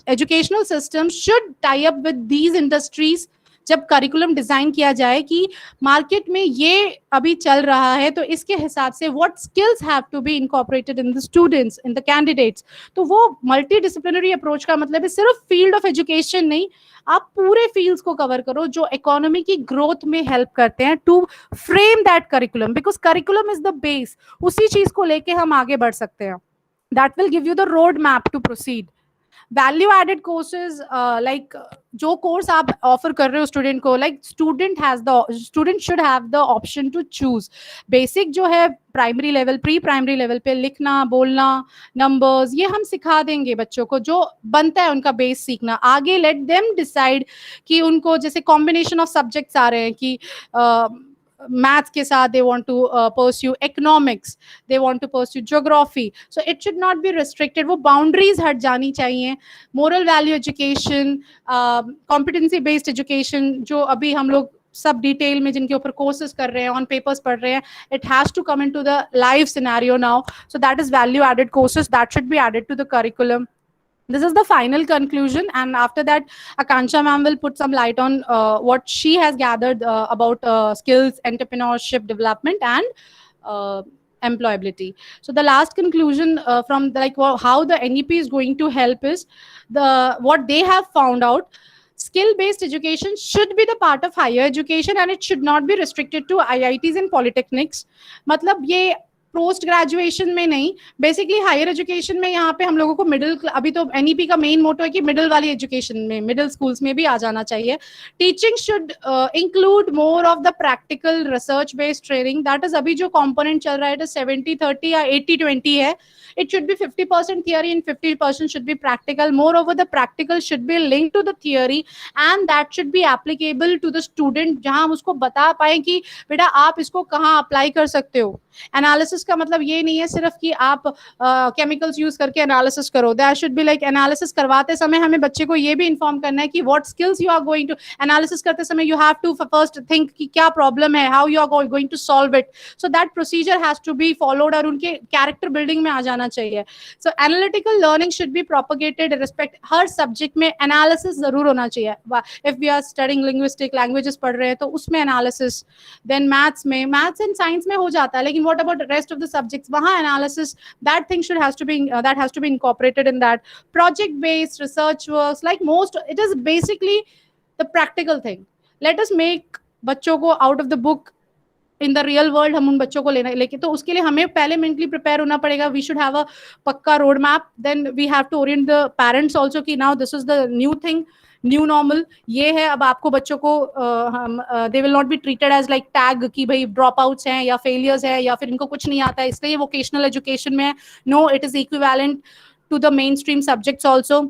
educational system should tie up with these industries जब curriculum design किया जाए कि market में ये अभी चल रहा है तो इसके हिसाब से what skills have to be incorporated in the students, in the candidates. तो वो मल्टी डिसिप्लिनरी अप्रोच का मतलब है सिर्फ फील्ड ऑफ एजुकेशन नहीं, आप पूरे फील्ड्स को कवर करो जो इकोनॉमी की ग्रोथ में हेल्प करते हैं, to frame that curriculum, because curriculum is the base. उसी चीज को लेके हम आगे बढ़ सकते हैं, that will give you the road map to proceed. Value added courses, like जो कोर्स आप ऑफर कर रहे हो स्टूडेंट को, like student should have the option to choose. Basic जो है primary level, pre primary level पे लिखना, बोलना, नंबर्स, ये हम सिखा देंगे बच्चों को, जो बनता है उनका बेस सीखना। आगे लेट देम डिसाइड कि उनको जैसे कॉम्बिनेशन ऑफ सब्जेक्ट्स आ रहे हैं कि maths के साथ they want to pursue economics, they want to pursue geography, so it should not be restricted, वो boundaries हट जानी चाहिए। moral value education, competency based education, जो अभी हम लोग सब डिटेल में जिनके ऊपर कोर्सेज कर रहे हैं, ऑन पेपर्स पढ़ रहे हैं, it has to come into the live scenario now, so that is value added courses that should be added to the curriculum. This is the final conclusion, and after that Akansha ma'am will put some light on what she has gathered about skills, entrepreneurship development, and employability. So the last conclusion from how the NEP is going to help is what they have found out. Skill based education should be the part of higher education, and it should not be restricted to IITs and polytechnics. मतलब ये post graduation में नहीं, basically higher education में यहाँ पे हम लोगों को मिडिल, अभी तो एनईपी का मेन मोटो है कि मिडिल वाली एजुकेशन में, मिडिल स्कूल्स में भी आ जाना चाहिए। Teaching should include more of the practical research based training, that is अभी जो कंपोनेंट चल रहा है 70-30 या 80-20 है। It should be 50% theory and 50% should be practical. Moreover, the practical should be linked to the theory and that should be applicable to the student, जहाँ हम उसको बता पाए कि बेटा आप इसको कहाँ अप्लाई कर सकते हो। एनालिसिस का मतलब ये नहीं है सिर्फ कि आप केमिकल्स यूज करके एनालिसिस करो, that should be like analysis करवाते समय हमें बच्चे को ये भी इन्फॉर्म करना है कि what skills you are going to, analysis करते समय you have to first think कि क्या प्रॉब्लम है, how you are going to solve it, so that procedure has to be followed और उनके कैरेक्टर बिल्डिंग में आ जाना चाहिए। So analytical learning should be propagated, respect, हर सब्जेक्ट में एनालिसिस जरूर होना चाहिए। If we are studying linguistic languages पढ़ रहे हैं तो उसमें analysis, then maths and science में हो जाता है, लेकिन what about the rest of the subjects, wahan analysis, that thing has to be incorporated in that. Project based research works, like most, it is basically the practical thing. Let us make बच्चों को out of the book in the real world, हम उन बच्चों को लेके, तो उसके लिए हमें पहले मेंटली प्रिपेयर होना पड़ेगा। We should have a पक्का road map, then we have to orient the parents also कि now this is the new thing, new normal ये है। अब आपको बच्चों को they will not be treated as like tag कि भाई ड्रॉप आउट्स हैं या फेलियर्स हैं या फिर इनको कुछ नहीं आता है इसलिए वोकेशनल एजुकेशन में है। No, it is equivalent to the main stream subjects also.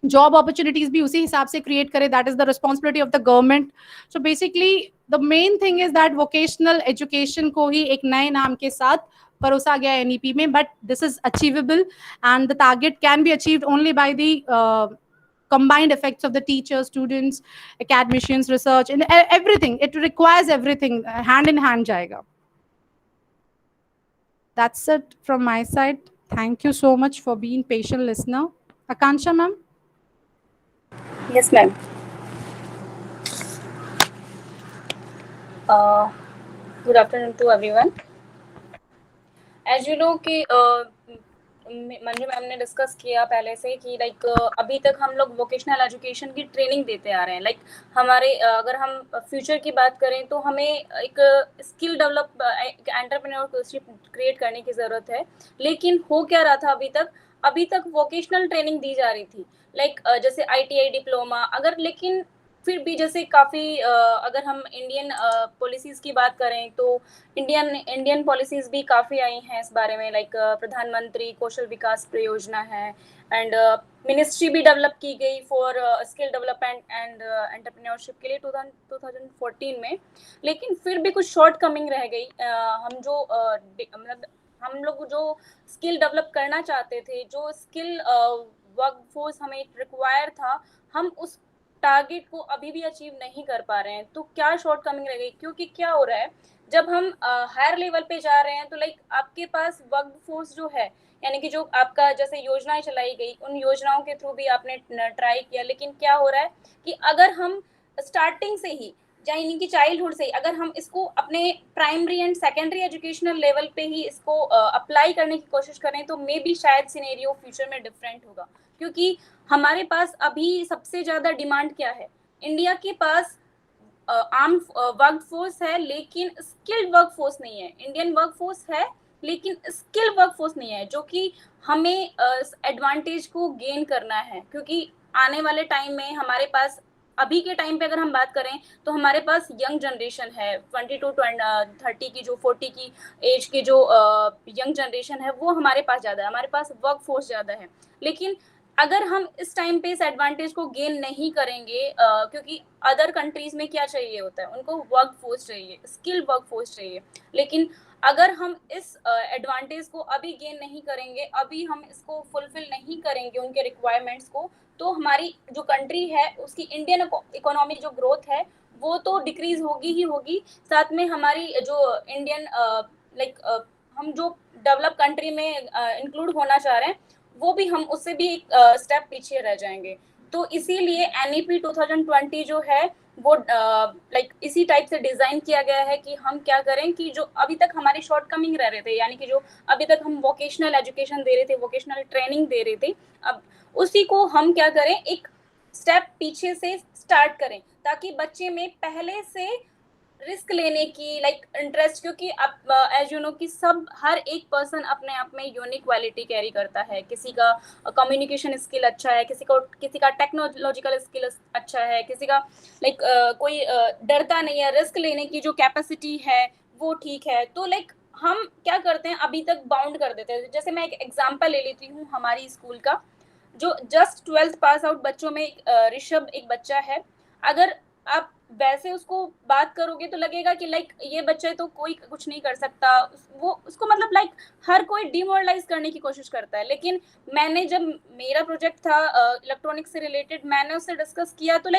Job opportunities भी उसी हिसाब से क्रिएट करे, that is the responsibility of the government. So basically the main thing is that vocational education को ही एक नए नाम के साथ परोसा गया एनईपी में, but this is achievable and the target can be achieved only by the combined effects of the teachers, students, academicians, research, and everything. It requires everything, hand in hand jayega. That's it from my side. Thank you so much for being patient listener. Akansha ma'am. Yes ma'am. Good afternoon to everyone. As you know कि Manju ma'am ने discuss किया पहले से कि like अभी तक हम लोग वोकेशनल एजुकेशन की ट्रेनिंग देते आ रहे हैं। लाइक हमारे अगर हम फ्यूचर की बात करें तो हमें एक स्किल डेवलप, एक एंटरप्रेन्योरशिप क्रिएट करने की ज़रूरत है। लेकिन हो क्या रहा था अभी तक वोकेशनल ट्रेनिंग दी जा रही थी, लाइक जैसे ITI डिप्लोमा, अगर लेकिन फिर भी जैसे काफ़ी अगर हम इंडियन पॉलिसीज़ की बात करें तो इंडियन पॉलिसीज़ भी काफ़ी आई हैं इस बारे में, लाइक प्रधानमंत्री कौशल विकास परियोजना है एंड मिनिस्ट्री भी डेवलप की गई for skill development and entrepreneurship के लिए 2014 में। लेकिन फिर भी कुछ शॉर्ट कमिंग रह गई। हम लोग जो स्किल डेवलप करना चाहते थे, जो स्किल वर्क फोर्स हमें रिक्वायर था, हम उस टारगेट को अभी भी अचीव नहीं कर पा रहे हैं। तो क्या शॉर्ट कमिंग रह गई? क्योंकि क्या हो रहा है, जब हम हायर लेवल पे जा रहे हैं तो लाइक आपके पास वर्क फोर्स जो है, यानी कि जो आपका जैसे योजनाएं चलाई गई, उन योजनाओं के थ्रू भी आपने ट्राई किया, लेकिन क्या हो रहा है कि अगर हम स्टार्टिंग से ही, यानी कि चाइल्डहुड से ही अगर हम इसको अपने primary and secondary educational level पे ही इसको अप्लाई करने की कोशिश करें तो मे बी शायद सिनेरियो फ्यूचर में डिफरेंट होगा। क्योंकि हमारे पास अभी सबसे ज्यादा डिमांड क्या है, इंडिया के पास आर्म वर्क फोर्स है लेकिन स्किल्ड वर्क फोर्स नहीं है। इंडियन वर्क फोर्स है लेकिन स्किल वर्क फोर्स नहीं है, जो कि हमें एडवांटेज को गेन करना है। क्योंकि आने वाले टाइम में हमारे पास, अभी के टाइम पे अगर हम बात करें तो हमारे पास यंग जनरेशन है, 20 to 30 की, जो 40 की एज के जो यंग जनरेशन है वो हमारे पास ज़्यादा है, हमारे पास वर्क फोर्स ज़्यादा है। लेकिन अगर हम इस टाइम पे इस एडवांटेज को गेन नहीं करेंगे, क्योंकि अदर कंट्रीज में क्या चाहिए होता है, उनको वर्क फोर्स चाहिए, स्किल वर्क फोर्स चाहिए। लेकिन अगर हम इस एडवांटेज को अभी गेन नहीं करेंगे, अभी हम इसको फुलफिल नहीं करेंगे उनके रिक्वायरमेंट्स को, तो हमारी जो कंट्री है उसकी इंडियन इकोनॉमिक जो ग्रोथ है वो तो डिक्रीज होगी ही होगी, साथ में हमारी जो इंडियन हम जो डेवलप कंट्री में इंक्लूड होना चाह रहे हैं वो भी, हम उससे भी एक स्टेप पीछे रह जाएंगे। तो इसीलिए NEP 2020 जो है वो इसी टाइप से डिजाइन किया गया है कि हम क्या करें कि जो अभी तक हमारे शॉर्ट कमिंग रह रहे थे, यानी कि जो अभी तक हम वोकेशनल एजुकेशन दे रहे थे, वोकेशनल ट्रेनिंग दे रहे थे, अब उसी को हम क्या करें, एक स्टेप पीछे से स्टार्ट करें, ताकि बच्चे में पहले से रिस्क लेने की इंटरेस्ट, क्योंकि अब एज यू नो कि सब हर एक पर्सन अपने आप में यूनिक क्वालिटी कैरी करता है। किसी का कम्युनिकेशन स्किल अच्छा है, किसी का टेक्नोलॉजिकल स्किल अच्छा है, किसी का कोई डरता नहीं है, रिस्क लेने की जो कैपेसिटी है वो ठीक है। तो हम क्या करते हैं, अभी तक बाउंड कर देते हैं। जैसे मैं एक एग्जांपल ले लेती हूँ हमारी स्कूल का, जो जस्ट 12th पास आउट बच्चों में ऋषभ एक बच्चा है। अगर आप वैसे उसको बात करोगे तो लगेगा कि ये बच्चे तो कोई कुछ नहीं कर सकता, वो उसको मतलब हर कोई डिमोरलाइज करने की कोशिश करता है। लेकिन मैंने, जब मेरा प्रोजेक्ट था इलेक्ट्रॉनिक्स से रिलेटेड, मैंने उससे डिस्कस किया तो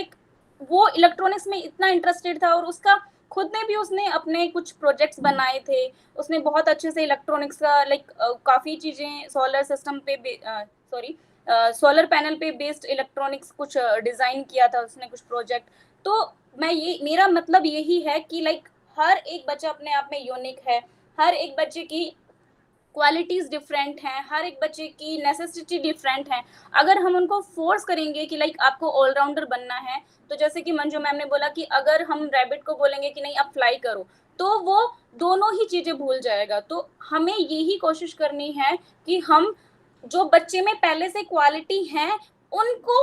वो इलेक्ट्रॉनिक्स में इतना इंटरेस्टेड था, और उसका खुद ने भी, उसने अपने कुछ प्रोजेक्ट्स बनाए थे, उसने बहुत अच्छे से इलेक्ट्रॉनिक्स का काफ़ी चीज़ें सोलर सिस्टम पे सोलर पैनल पे बेस्ड इलेक्ट्रॉनिक्स कुछ डिज़ाइन किया था उसने, कुछ प्रोजेक्ट। तो मेरा मतलब यही है कि हर एक बच्चा अपने आप में यूनिक है, हर एक बच्चे की क्वालिटीज डिफरेंट हैं, हर एक बच्चे की नेसेसिटी डिफरेंट है। अगर हम उनको फोर्स करेंगे कि आपको ऑलराउंडर बनना है, तो जैसे कि मंजू मैम ने बोला कि अगर हम रैबिट को बोलेंगे कि नहीं आप फ्लाई करो, तो वो दोनों ही चीजें भूल जाएगा। तो हमें यही कोशिश करनी है कि हम जो बच्चे में पहले से क्वालिटी है उनको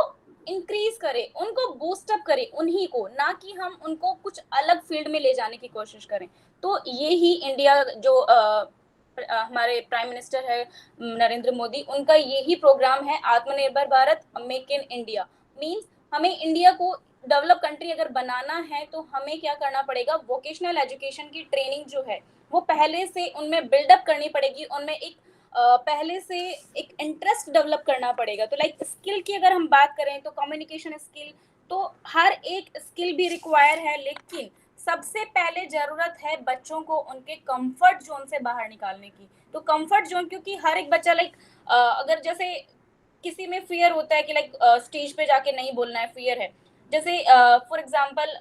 इंक्रीज करें, उनको बूस्टअप करें उन्हीं को, ना कि हम उनको कुछ अलग फील्ड में ले जाने की कोशिश करें। तो ये ही इंडिया जो हमारे प्राइम मिनिस्टर है नरेंद्र मोदी, उनका यही प्रोग्राम है आत्मनिर्भर Bharat, make in India. Means हमें इंडिया को डेवलप कंट्री अगर बनाना है तो हमें क्या करना पड़ेगा, वोकेशनल एजुकेशन की ट्रेनिंग जो है वो पहले से उनमें बिल्डअप करनी पड़ेगी, उनमें एक पहले से एक इंटरेस्ट डेवलप करना पड़ेगा। तो स्किल की अगर हम बात करें तो कम्युनिकेशन स्किल, तो हर एक स्किल भी रिक्वायर है, लेकिन सबसे पहले जरूरत है बच्चों को उनके कंफर्ट जोन से बाहर निकालने की। तो कंफर्ट जोन, क्योंकि हर एक बच्चा अगर जैसे किसी में फियर होता है कि स्टेज पे जाके नहीं बोलना है, फियर है। जैसे फॉर एग्जांपल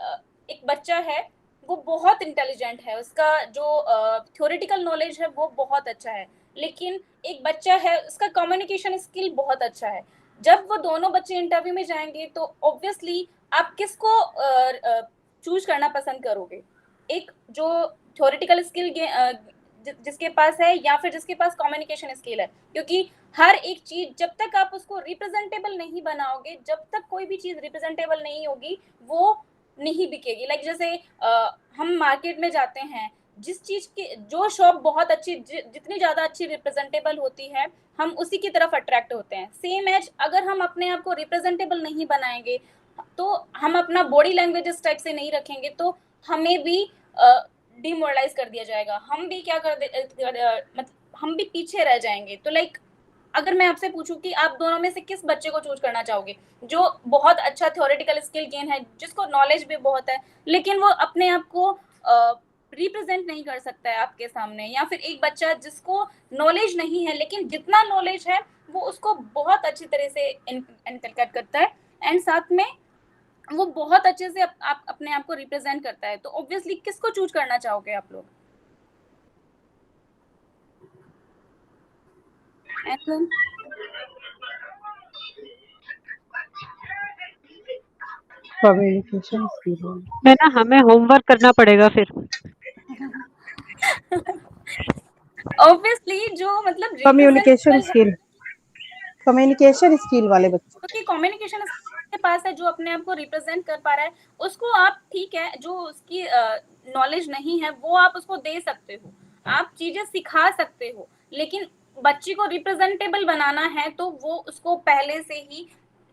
एक बच्चा है, वो बहुत इंटेलिजेंट है, उसका जो थ्योरेटिकल नॉलेज है वो बहुत अच्छा है, लेकिन एक बच्चा है उसका कम्युनिकेशन स्किल बहुत अच्छा है। जब वो दोनों बच्चे इंटरव्यू में जाएंगे तो ऑब्वियसली आप किसको चूज करना पसंद करोगे, एक जो थ्योरेटिकल स्किल जिसके पास है या फिर जिसके पास कम्युनिकेशन स्किल है? क्योंकि हर एक चीज जब तक आप उसको रिप्रेजेंटेबल नहीं बनाओगे, जब तक कोई भी चीज रिप्रेजेंटेबल नहीं होगी वो नहीं बिकेगी। जैसे हम मार्केट में जाते हैं, जिस चीज की जो शॉप बहुत अच्छी, जितनी ज्यादा अच्छी रिप्रेजेंटेबल होती है, हम उसी की तरफ अट्रैक्ट होते हैं। सेम एज अगर हम अपने आप को रिप्रेजेंटेबमतलब नहीं बनाएंगे, तो हम अपना बॉडी लैंग्वेज इस टाइप से नहीं रखेंगे, तो हमें भी डिमोरलाइज कर दिया जाएगा, हम भी क्या मतलब हम भी पीछे रह जाएंगे। तो अगर मैं आपसे पूछूं कि आप दोनों में से किस बच्चे को चूज करना चाहोगे, जो बहुत अच्छा थ्योरेटिकल स्किल गेन है, जिसको नॉलेज भी बहुत है, लेकिन वो अपने आप को रिप्रेजेंट नहीं कर सकता है आपके सामने, या फिर एक बच्चा जिसको नॉलेज नहीं है लेकिन जितना नॉलेज है वो उसको बहुत अच्छी तरह से इनकलकेट करता है एंड साथ में वो बहुत अच्छे से आप अपने आप को रिप्रेजेंट करता है, तो ऑब्वियसली किसको चूज करना चाहोगे आप लोग? Anyone? कम्युनिकेशन स्किल है ना, हमें होमवर्क करना पड़ेगा फिर। ऑब्वियसली जो मतलब कम्युनिकेशन स्किल वाले बच्चे, क्योंकि कम्युनिकेशन के पास है, जो अपने आप को रिप्रेजेंट कर पा रहा है, उसको आप ठीक है, जो उसकी नॉलेज नहीं है वो आप उसको दे सकते हो, आप चीजें सिखा सकते हो, लेकिन बच्ची को रिप्रेजेंटेबल बनाना है तो वो उसको पहले से ही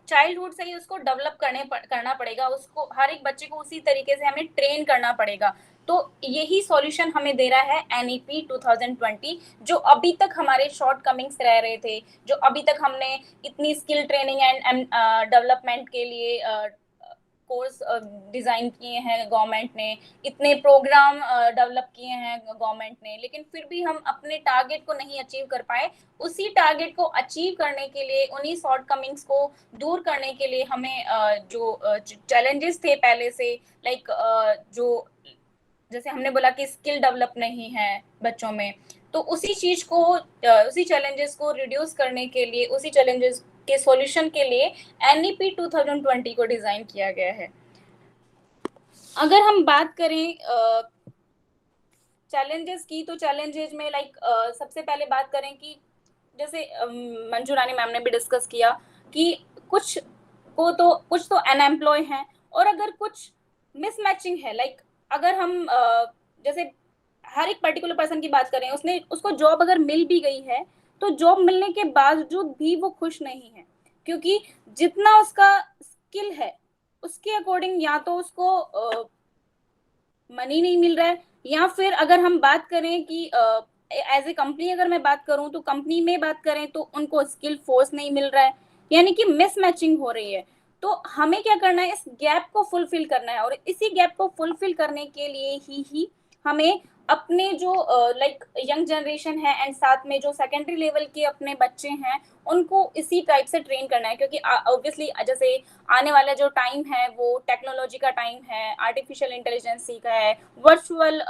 चाइल्डहुड से ही उसको डेवलप करना पड़ेगा, उसको हर एक बच्चे को उसी तरीके से हमें ट्रेन करना पड़ेगा। तो यही सॉल्यूशन हमें दे रहा है एनईपी 2020, जो अभी तक हमारे शॉर्ट कमिंग्स रह रहे थे, जो अभी तक हमने इतनी स्किल ट्रेनिंग एंड डेवलपमेंट के लिए कोर्स डिजाइन किए हैं गवर्नमेंट ने, इतने प्रोग्राम डेवलप किए हैं गवर्नमेंट ने, लेकिन फिर भी हम अपने टारगेट को नहीं अचीव कर पाए। उसी टारगेट को अचीव करने के लिए, उन्हीं शॉर्ट कमिंग्स को दूर करने के लिए हमें जो चैलेंजेस थे पहले से, लाइक जो जैसे हमने बोला कि स्किल डेवलप नहीं है बच्चों में, तो उसी चीज को उसी चैलेंजेस को रिड्यूस करने के लिए, उसी चैलेंजेस के सॉल्यूशन के लिए एनईपी 2020 को डिजाइन किया गया है। अगर हम बात करें चैलेंजेस की, तो चैलेंजेस में लाइक सबसे पहले बात करें कि जैसे मंजू रानी मैम ने भी डिस्कस किया कि कुछ तो अनएम्प्लॉय हैं, और अगर कुछ मिसमैचिंग है, लाइक अगर हम जैसे हर एक पर्टिकुलर पर्सन की बात करें, उसको जॉब अगर मिल भी गई है तो जॉब मिलने के बावजूद भी वो खुश नहीं है, क्योंकि जितना उसका स्किल है उसके अकॉर्डिंग या तो उसको मनी नहीं मिल रहा है, या फिर अगर हम बात करें कि एज ए कंपनी अगर मैं बात करूं तो कंपनी में बात करें तो उनको स्किल फोर्स नहीं मिल रहा है, यानी कि मिसमैचिंग हो रही है। तो हमें क्या करना है, इस गैप को फुलफिल करना है, और इसी गैप को फुलफिल करने के लिए ही हमें अपने जो लाइक यंग जनरेशन है एंड साथ में जो सेकेंडरी लेवल के अपने बच्चे हैं उनको इसी टाइप से ट्रेन करना है, क्योंकि ऑब्वियसली जैसे आने वाला जो टाइम है वो टेक्नोलॉजी का टाइम है, आर्टिफिशियल इंटेलिजेंस का है, वर्चुअल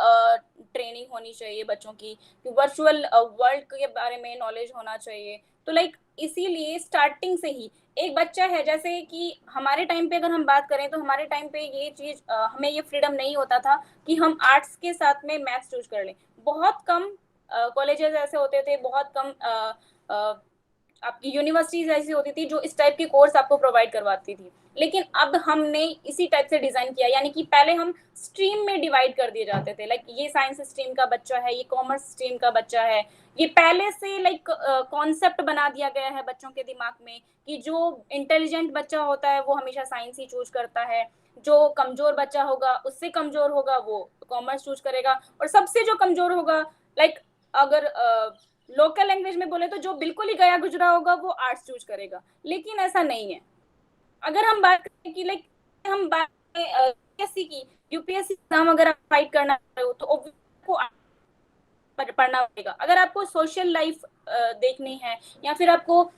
ट्रेनिंग होनी चाहिए बच्चों की, वर्चुअल वर्ल्ड के बारे में नॉलेज होना चाहिए। तो लाइक इसीलिए स्टार्टिंग से ही एक बच्चा है, जैसे कि हमारे टाइम पे अगर हम बात करें तो हमारे टाइम पे ये चीज हमें ये फ्रीडम नहीं होता था कि हम आर्ट्स के साथ में मैथ्स चूज कर लें। बहुत कम कॉलेजेस ऐसे होते थे, बहुत कम आपकी यूनिवर्सिटीज ऐसी होती थी जो इस टाइप के कोर्स आपको प्रोवाइड करवाती थी, लेकिन अब हमने इसी टाइप से डिजाइन किया, यानी कि पहले हम स्ट्रीम में डिवाइड कर दिए जाते थे, लाइक ये साइंस स्ट्रीम का बच्चा है, ये कॉमर्स स्ट्रीम का बच्चा है, ये पहले से लाइक कॉन्सेप्ट बना दिया गया है बच्चों के दिमाग में कि जो इंटेलिजेंट बच्चा होता है वो हमेशा साइंस ही चूज करता है, जो कमजोर बच्चा होगा उससे कमजोर होगा वो कॉमर्स चूज करेगा, और सबसे जो कमजोर होगा लाइक अगर लोकल लैंग्वेज में बोले तो जो बिल्कुल ही गया गुजरा होगा वो आर्ट्स चूज करेगा। लेकिन ऐसा नहीं है। अगर हम बात करें कि लाइक हम बात यूपीएससी की, यूपीएससी एग्जाम अगर आप फाइट करना चाहते हो तो आपको पढ़ना पड़ेगा। अगर आपको सोशल लाइफ देखनी है या फिर आपको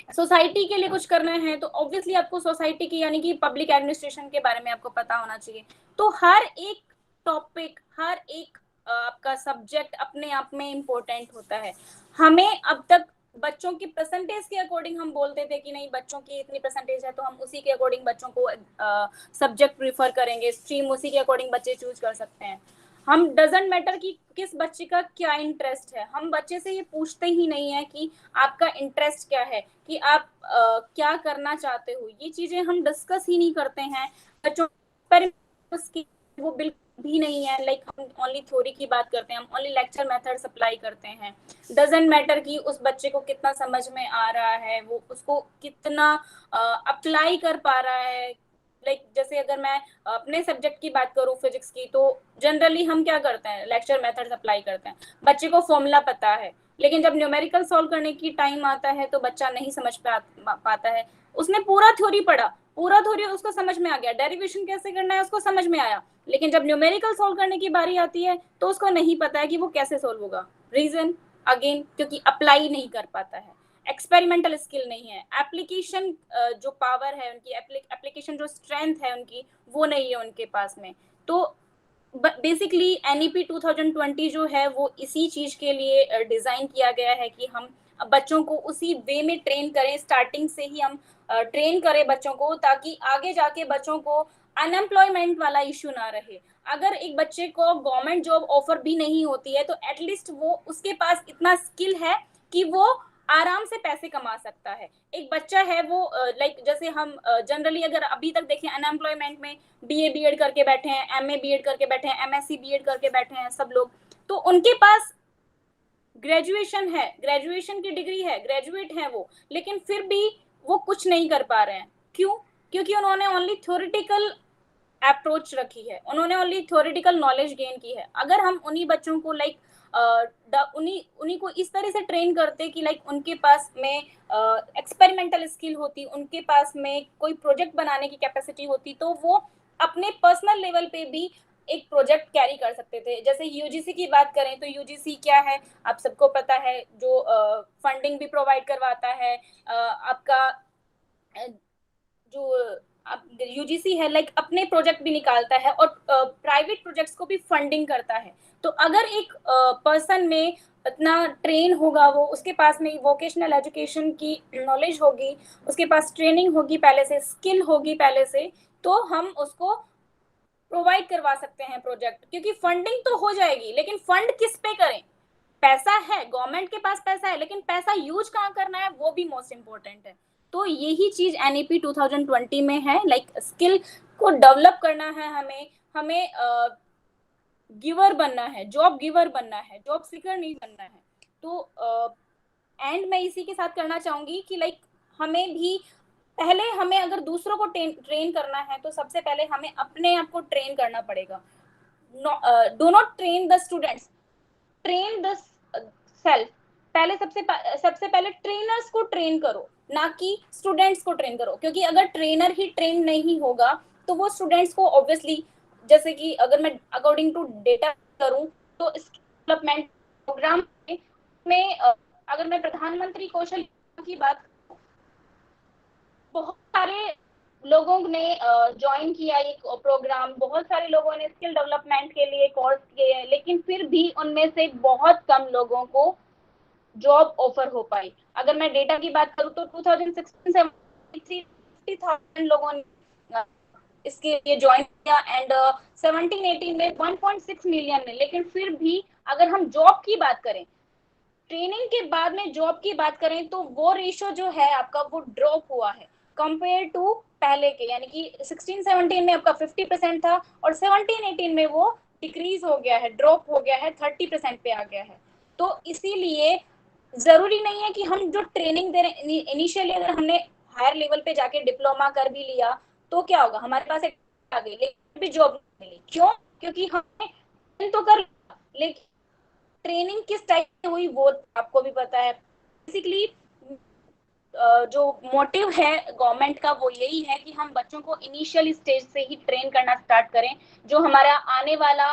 सोसाइटी के लिए कुछ करना है तो ऑब्वियसली आपको सोसाइटी की यानी कि पब्लिक एडमिनिस्ट्रेशन के बारे में आपको पता होना चाहिए। तो हर एक टॉपिक, हर एक आपका सब्जेक्ट अपने आप में इम्पोर्टेंट होता है। हमें अब तक बच्चों की परसेंटेज के अकॉर्डिंग हम बोलते थे कि नहीं बच्चों की इतनी परसेंटेज है तो हम उसी के अकॉर्डिंग बच्चों को सब्जेक्ट प्रीफर करेंगे, स्ट्रीम उसी के अकॉर्डिंग बच्चे चूज कर सकते हैं। हम डजंट मैटर कि किस बच्चे का क्या इंटरेस्ट है, हम बच्चे से ये पूछते ही नहीं है कि आपका इंटरेस्ट क्या है, कि आप क्या करना चाहते हो, ये चीजें हम डिस्कस ही नहीं करते हैं बच्चों पर। उसकी वो बिल्कुल भी नहीं है, लाइक हम ओनली थ्योरी की बात करते हैं, हम ओनली लेक्चर मेथड्स अप्लाई करते हैं। डजंट मैटर कि उस बच्चे को कितना समझ में आ रहा है, वो उसको कितना अप्लाई कर पा रहा है। लाइक जैसे अगर मैं अपने सब्जेक्ट की बात करूं फिजिक्स की, तो जनरली हम क्या करते हैं, लेक्चर मेथड्स अप्लाई करते हैं। बच्चे को फॉर्मूला पता है लेकिन जब न्यूमेरिकल सॉल्व करने की टाइम आता है तो बच्चा नहीं समझ पाता है। उसने पूरा थ्योरी पढ़ा, पूरा थ्योरी उसको समझ में आ गया, डेरिवेशन कैसे करना है उसको समझ में आया, लेकिन जब न्यूमेरिकल सॉल्व करने की बारी आती है तो उसको नहीं पता है कि वो कैसे सॉल्व होगा। रीजन अगेन क्योंकि अप्लाई नहीं कर पाता है, एक्सपेरिमेंटल स्किल नहीं है, एप्लीकेशन जो पावर है उनकी, एप्लीकेशन जो स्ट्रेंथ है उनकी, वो नहीं है उनके पास में। तो बेसिकली NEP 2020 जो है वो इसी चीज के लिए डिजाइन किया गया है कि हम बच्चों को उसी वे में ट्रेन करें, स्टार्टिंग से ही हम ट्रेन करें बच्चों को, ताकि आगे जाके बच्चों को अनएम्प्लॉयमेंट वाला इश्यू ना रहे। अगर एक बच्चे को गवर्नमेंट जॉब ऑफर भी नहीं होती है तो एटलीस्ट वो उसके पास इतना स्किल है कि वो आराम से पैसे कमा सकता है। एक बच्चा है वो लाइक जैसे हम जनरली अगर अभी तक देखें अनएम्प्लॉयमेंट में BA BEd करके बैठे हैं, MA BEd करके बैठे हैं, MSc BEd करके बैठे हैं सब लोग, तो उनके पास ग्रेजुएशन है, ग्रेजुएशन की डिग्री है, ग्रेजुएट है वो, लेकिन फिर भी वो कुछ नहीं कर पा रहे हैं। क्यों? क्योंकि उन्होंने ओनली थ्योरेटिकल अप्रोच रखी है, उन्होंने ओनली थ्योरेटिकल नॉलेज गेन की है। अगर हम उन्हीं बच्चों को लाइक उन्हीं को इस तरह से ट्रेन करते कि लाइक उनके पास में एक्सपेरिमेंटल स्किल होती, उनके पास में कोई प्रोजेक्ट बनाने की कैपेसिटी होती, तो वो अपने पर्सनल लेवल पे भी एक प्रोजेक्ट कैरी कर सकते थे। जैसे UGC की बात करें तो UGC क्या है आप सबको पता है, जो फंडिंग भी प्रोवाइड करवाता है, आपका जो UGC है लाइक अपने प्रोजेक्ट भी निकालता है और प्राइवेट प्रोजेक्ट्स को भी फंडिंग करता है। तो अगर एक पर्सन में इतना ट्रेन होगा, वो उसके पास में वोकेशनल एजुकेशन की नॉलेज होगी, उसके पास ट्रेनिंग होगी पहले से, स्किल होगी पहले से, तो हम उसको प्रोवाइड करवा सकते हैं प्रोजेक्ट। क्योंकि फंडिंग तो हो जाएगी, लेकिन फंड किस पे करें? पैसा है, गवर्नमेंट के पास पैसा है, लेकिन पैसा यूज कहाँ करना है वो भी मोस्ट इम्पोर्टेंट है। तो यही चीज NEP 2020 में है, लाइक स्किल को डेवलप करना है हमें गिवर बनना है, जॉब गिवर बनना है, जॉब सीकर नहीं बनना है। तो एंड मैं इसी के साथ करना चाहूंगी कि लाइक हमें भी पहले हमें अगर दूसरों को ट्रेन करना है तो सबसे पहले हमें अपने आप को ट्रेन करना पड़ेगा। Do not train the students, train the self. पहले सबसे पहले ट्रेनर्स को ट्रेन करो, ना कि स्टूडेंट्स को ट्रेन करो। क्योंकि अगर ट्रेनर ही ट्रेन नहीं होगा तो वो स्टूडेंट्स को ऑब्वियसली, जैसे कि अगर मैं अकॉर्डिंग टू डेटा करूं तो डेवलपमेंट प्रोग्राम में अगर मैं प्रधानमंत्री कौशल की बात, बहुत सारे लोगों ने ज्वाइन किया ये प्रोग्राम, बहुत सारे लोगों ने स्किल डेवलपमेंट के लिए कोर्स किए हैं, लेकिन फिर भी उनमें से बहुत कम लोगों को जॉब ऑफर हो पाई। अगर मैं डेटा की बात करूं तो 2016 से 50,000 लोगों ने इसके लिए ज्वाइन किया एंड 17-18 में 1.6 मिलियन ने। लेकिन फिर भी अगर हम जॉब की बात करें, ट्रेनिंग के बाद में जॉब की बात करें, तो वो रेशियो जो है आपका वो ड्रॉप हुआ है कंपेयर टू पहले के। यानी कि 16-17 में आपका 50% था और 17-18 में वो डिक्रीज हो गया है, ड्रॉप हो गया है, 30% पे आ गया है। तो इसीलिए जरूरी नहीं है कि हम जो ट्रेनिंग दे रहे हैं, इनिशियली अगर हमने हायर लेवल पे जाके डिप्लोमा कर भी लिया तो क्या होगा, हमारे पास एक आ गई लेकिन भी जॉब नहीं मिली। क्यों? क्योंकि हमने तो कर, लेकिन ट्रेनिंग किस टाइप की हुई वो आपको भी पता है। बेसिकली जो मोटिव है गवर्नमेंट का वो यही है कि हम बच्चों को इनिशियल स्टेज से ही ट्रेन करना स्टार्ट करें। जो हमारा आने वाला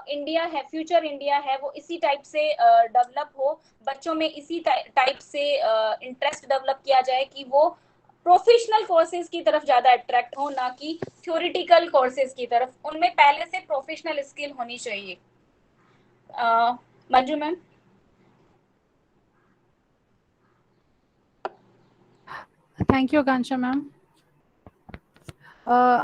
इंडिया है, फ्यूचर इंडिया है, वो इसी टाइप से डेवलप हो, बच्चों में इसी टाइप से इंटरेस्ट डेवलप किया जाए कि वो प्रोफेशनल कोर्सेज की तरफ ज्यादा अट्रैक्ट हो, ना कि थ्योरेटिकल कोर्सेज की तरफ। उनमें पहले से प्रोफेशनल स्किल होनी चाहिए। Manju ma'am. Thank you Akanksha ma'am.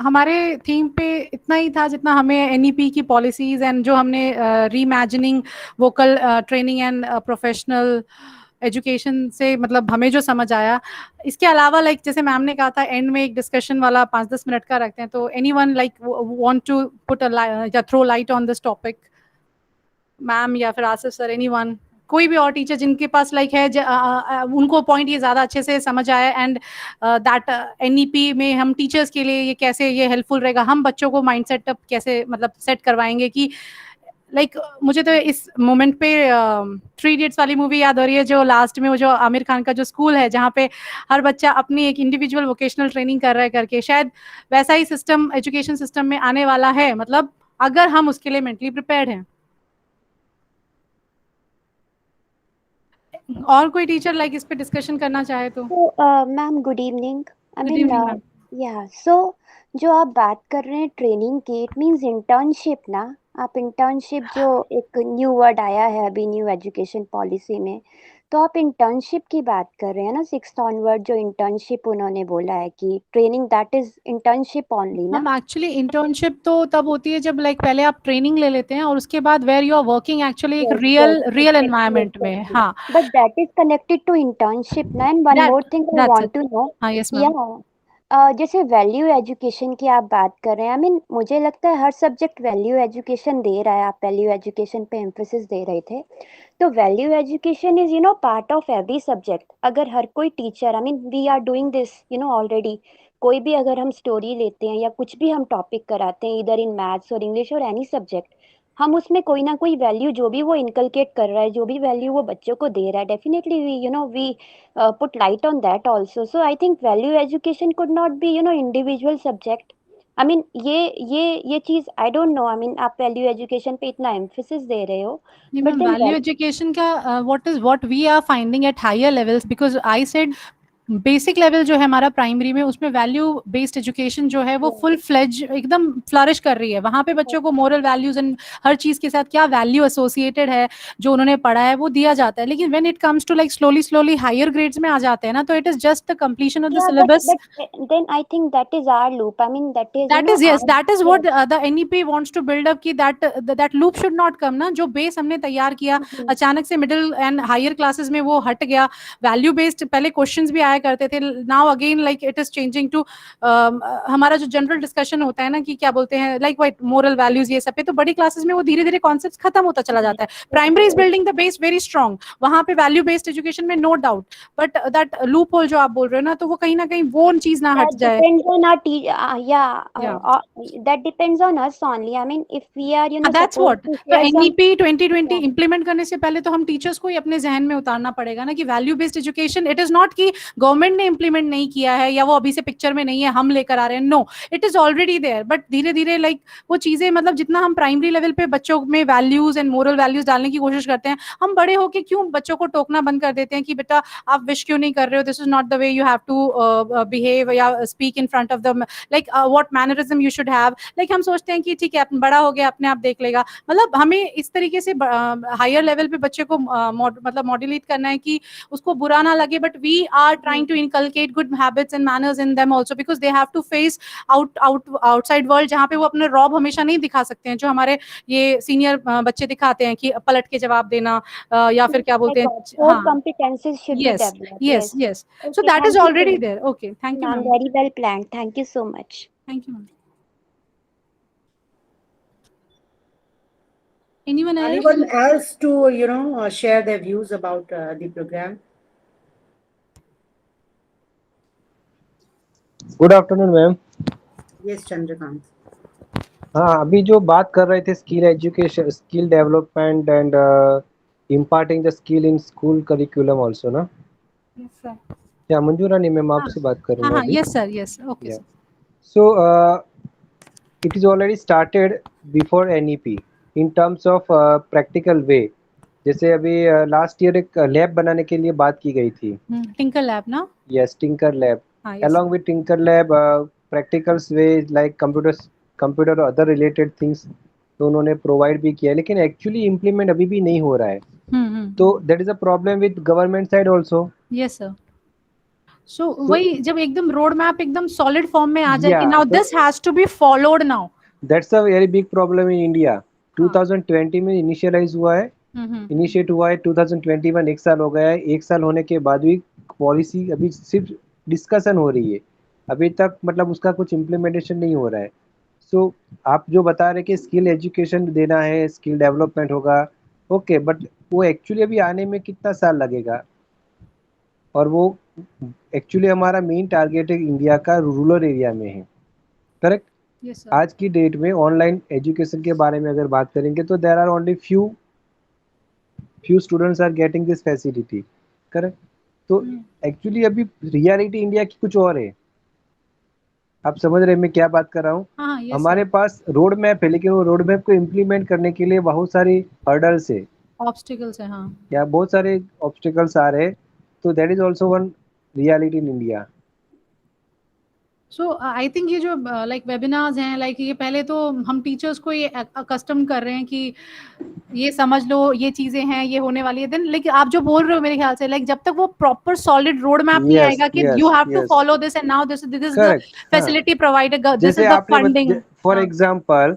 हमारे थीम पे इतना ही था जितना हमें NEP की पॉलिसीज एंड जो हमने reimagining vocal training and professional education से मतलब हमें जो समझ आया। इसके अलावा लाइक जैसे मैम ने कहा था एंड में एक डिस्कशन वाला 5-10 मिनट का रखते हैं, तो anyone like want to put या throw light on this topic, ma'am या फिर आसिफ सर, एनीवन, कोई भी और टीचर जिनके पास लाइक है उनको पॉइंट ये ज़्यादा अच्छे से समझ आया एंड दैट NEP में हम टीचर्स के लिए ये कैसे ये हेल्पफुल रहेगा, हम बच्चों को माइंड सेट अप कैसे मतलब सेट करवाएंगे कि लाइक मुझे तो इस मोमेंट पे थ्री इडियट्स वाली मूवी याद हो रही है, जो लास्ट में वो जो आमिर खान का जो स्कूल है जहाँ पे हर बच्चा अपनी एक इंडिविजुअल वोकेशनल ट्रेनिंग कर रहा है करके, शायद वैसा ही सिस्टम एजुकेशन सिस्टम में आने वाला है, मतलब अगर हम उसके लिए मेंटली प्रिपेयर्ड हैं। और कोई टीचर लाइक इस पे डिस्कशन करना चाहे तो? Ma'am good evening. I good mean evening ma'am. Yeah so जो आप बात कर रहे हैं ट्रेनिंग की, इट मींस इंटर्नशिप ना? आप इंटर्नशिप, जो एक न्यू वर्ड आया है अभी न्यू एजुकेशन पॉलिसी में, तो आप इंटर्नशिप की बात कर रहे हैं ना? सिक्स्थ ऑनवर्ड जो इंटर्नशिप उन्होंने बोला है कि training, that is internship only ना? हम एक्चुअली इंटर्नशिप तो तब होती है जब लाइक पहले आप ट्रेनिंग ले लेते हैं और उसके बाद where you are working actually एक Yes, real yes, real exactly, environment में। exactly. हाँ, But that is connected to internship ना? And one that more thing I that's want it. to know, हाँ यस मैम। yeah, जैसे value education की आप बात कर रहे हैं, आई मीन मुझे लगता है हर सब्जेक्ट वैल्यू एजुकेशन दे रहा है। आप वैल्यू एजुकेशन पे एम्फेसिस दे रहे थे, तो value education is part of every subject. अगर हर कोई teacher, I mean we are doing this already, कोई भी अगर हम स्टोरी लेते हैं या कुछ भी हम टॉपिक कराते हैं, इधर इन मैथ्स और इंग्लिश और एनी सब्जेक्ट, हम उसमें कोई ना कोई वैल्यू जो भी वो इनकलकेट कर रहा है, जो भी वैल्यू वो बच्चों को दे रहा है, definitely we put light on that also. So I think value education could not be individual subject. I mean ये चीज I don't know. I mean आप वैल्यू एजुकेशन पे इतना एम्फेसिस दे रहे हो, नहीं but ma'am, then value education का what we are finding at higher levels, because I said basic level जो है हमारा प्राइमरी में, उसमें वैल्यू बेस्ड एजुकेशन जो है वो फुल फ्लेज एकदम फ्लरिश कर रही है। वहां पे बच्चों को मोरल वैल्यूज एंड हर चीज के साथ क्या वैल्यू एसोसिएटेड है जो उन्होंने पढ़ा है वो दिया जाता है। लेकिन when it comes to like slowly slowly higher grades में आ जाते हैं ना, तो it is just the completion of the yeah, syllabus. but then I think that is our loop. I mean that is That is, yes, our, that is what yes. the NEP wants to build up कि that loop should not come ना, जो base हमने तैयार किया अचानक से middle and higher classes में वो हट गया। वैल्यू बेस्ड पहले क्वेश्चंस भी आया करते थे, now again like it is changing to हमारा जो जनरल डिस्कशन होता है ना कि क्या बोलते हैं लाइक वाइट मोरल वैल्यूज ये सब पे, तो बड़ी क्लासेस में वो धीरे धीरे कॉन्सेप्ट खत्म होता चला जाता है। Primary is building the base very strong, वहां पे वैल्यू बेस्ड एजुकेशन में no doubt, but that loophole जो आप बोल रहे हो ना, तो वो कहीं ना कहीं वो चीज ना हट That जाए। depends on our yeah, Yeah. that depends on us only. I mean if we are that's supposed what, to तो share some, NEP 2020 yeah. Implement करने से पहले तो हम टीचर्स को ही अपने जहन में उतारना पड़ेगा ना कि value based education, it is not कि गवर्नमेंट ने इंप्लीमेंट नहीं किया है या वो अभी से पिक्चर में नहीं है हम लेकर आ रहे हैं, no, it is already there. But धीरे धीरे लाइक वो चीजें, मतलब जितना हम प्राइमरी लेवल पे बच्चों में वैल्यूज एंड मोरल वैल्यूज डालने की कोशिश करते हैं, हम बड़े होके क्यों बच्चों को टोकना बंद कर देते हैं कि बेटा आप विश क्यों नहीं कर रहे हो, this is not the way you have to behave या speak in front of the, like what mannerism you should have. Like हम सोचते हैं कि ठीक है बड़ा हो गया अपने आप देख लेगा। मतलब हमें इस तरीके से हायर लेवल पे बच्चे को मतलब मॉड्यूलेट करना है कि उसको बुरा ना लगे, but we are trying to inculcate good habits and manners in them also, because they have to face outside world, जहाँ पे वो अपने रॉब हमेशा नहीं दिखा सकते हैं जो हमारे ये सीनियर बच्चे दिखाते हैं कि पलट के जवाब देना या फिर क्या बोलते हैं। Core हाँ, competencies should be yes, developed. yes, yes, so Okay, that is thank you so already much. there. Okay, thank you Ma'am, ma'am. very well planned. Thank you so much. Thank you ma'am. Anyone else? Anyone else to share their views about the program? Good afternoon ma'am. Yes, Chandrakant. हाँ, अभी जो बात कर रहे थे skill education, skill development and imparting the skill in school curriculum also ना? Yes sir. क्या Manju Rani ma'am आपसे बात कर रहा हूँ हाँ, अभी? yes sir, yes, okay Yeah. sir. So it is already started before NEP in terms of practical way. जैसे अभी लास्ट ईयर एक लैब बनाने के लिए बात की गई थी। टिंकर लैब ना? Yes, Tinker Lab. हाँ, yes. Along with Tinker Lab, practicals ways like computer और other related things तो उन्होंने प्रोवाइड भी किया, लेकिन एक्चुअली इम्प्लीमेंट अभी भी नहीं हो रहा है। तो that is a problem with government side also. Yes sir. So वही जब एकदम रोड मैप एकदम सॉलिड फॉर्म में आ जाए कि now this has to be followed now, that's a very big problem in India. 2020 में इनिशियलाइज हुआ है, इनिशिएट हुआ है 2021, एक साल हो गया है। एक साल होने के बाद भी पॉलिसी अभी सिर्फ डिस्कशन हो रही है, अभी तक मतलब उसका कुछ इम्प्लीमेंटेशन नहीं हो रहा है। सो आप जो बता रहे कि स्किल एजुकेशन देना है, स्किल डेवलपमेंट होगा, ओके, बट वो एक्चुअली अभी आने में कितना साल लगेगा? और वो एक्चुअली हमारा मेन टारगेट है इंडिया का रूरल एरिया में है, करेक्ट? Yes, sir. आज की डेट में ऑनलाइन एजुकेशन के बारे में अगर बात करेंगे तो there are only few students are getting this facility, correct? तो एक्चुअली अभी रियलिटी इंडिया की कुछ और है। आप समझ रहे हैं मैं क्या बात कर रहा हूँ? हाँ, yes, हमारे sir. पास रोड मैप है, लेकिन वो रोड मैप को इम्प्लीमेंट करने के लिए बहुत सारी हर्डल्स है, Obstacles है, हाँ. या बहुत सारे ऑब्स्टिकल्स आ रहे हैं। तो that is also one reality in India. So I think ये जो लाइक वेबिनार्स हैं, लाइक ये पहले तो हम टीचर्स को ये अकस्टम कर रहे हैं कि ये समझ लो ये चीजें हैं, ये होने वाली है। देन लेकिन आप जो बोल रहे हो मेरे ख्याल से, लाइक जब तक वो प्रॉपर सॉलिड रोड मैप नहीं Yes, आएगा कि yes, you have to yes. Follow this and now this is the Correct, हाँ। फैसिलिटी प्रोवाइडेड, दिस जैसे इज द आपने फंडिंग। फॉर एग्जांपल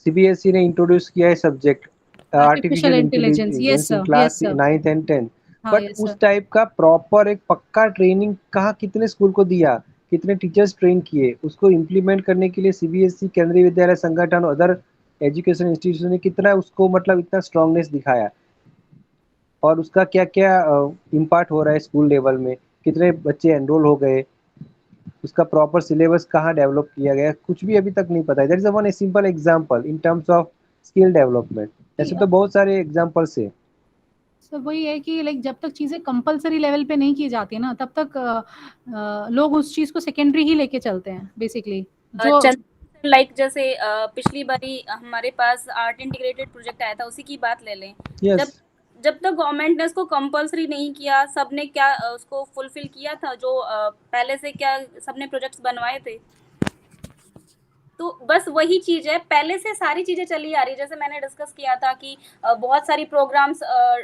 सीबीएसई ने इंट्रोड्यूस किया है subject artificial intelligence, yes intelligence in sir, class yes sir, 9th and 10th, हाँ, but yes उस sir, type का proper एक पक्का ट्रेनिंग कहाँ कितने स्कूल को दिया, कितने टीचर्स ट्रेन किए, उसको इम्प्लीमेंट करने के लिए सीबीएसई, केंद्रीय विद्यालय संगठन, अदर एजुकेशन इंस्टीट्यूशन ने कितना उसको मतलब इतना स्ट्रांगनेस दिखाया, और उसका क्या क्या इम्पैक्ट हो रहा है स्कूल लेवल में, कितने बच्चे एनरोल हो गए, उसका प्रॉपर सिलेबस कहाँ डेवलप किया गया, कुछ भी अभी तक नहीं पता है। That is one a simple example in terms of skill development. ऐसे तो बहुत सारे एग्जांपल्स है। सर वही है कि लाइक जब तक चीजें कंपलसरी लेवल पे नहीं की जाती ना, तब तक लोग उस चीज को सेकेंडरी ही लेके चलते हैं बेसिकली। जो लाइक जैसे पिछली बारी हमारे पास आर्ट इंटीग्रेटेड प्रोजेक्ट आया था, उसी की बात ले लें। Yes. जब तक गवर्नमेंट ने उसको कंपलसरी नहीं किया, सबने क्या उसको फुलफिल किया था जो पहले से क्या सबने प्रोजेक्ट्स बनवाए थे। तो बस वही चीज है, पहले से सारी चीजें चली आ रही, जैसे मैंने डिस्कस किया था कि बहुत सारी प्रोग्राम्स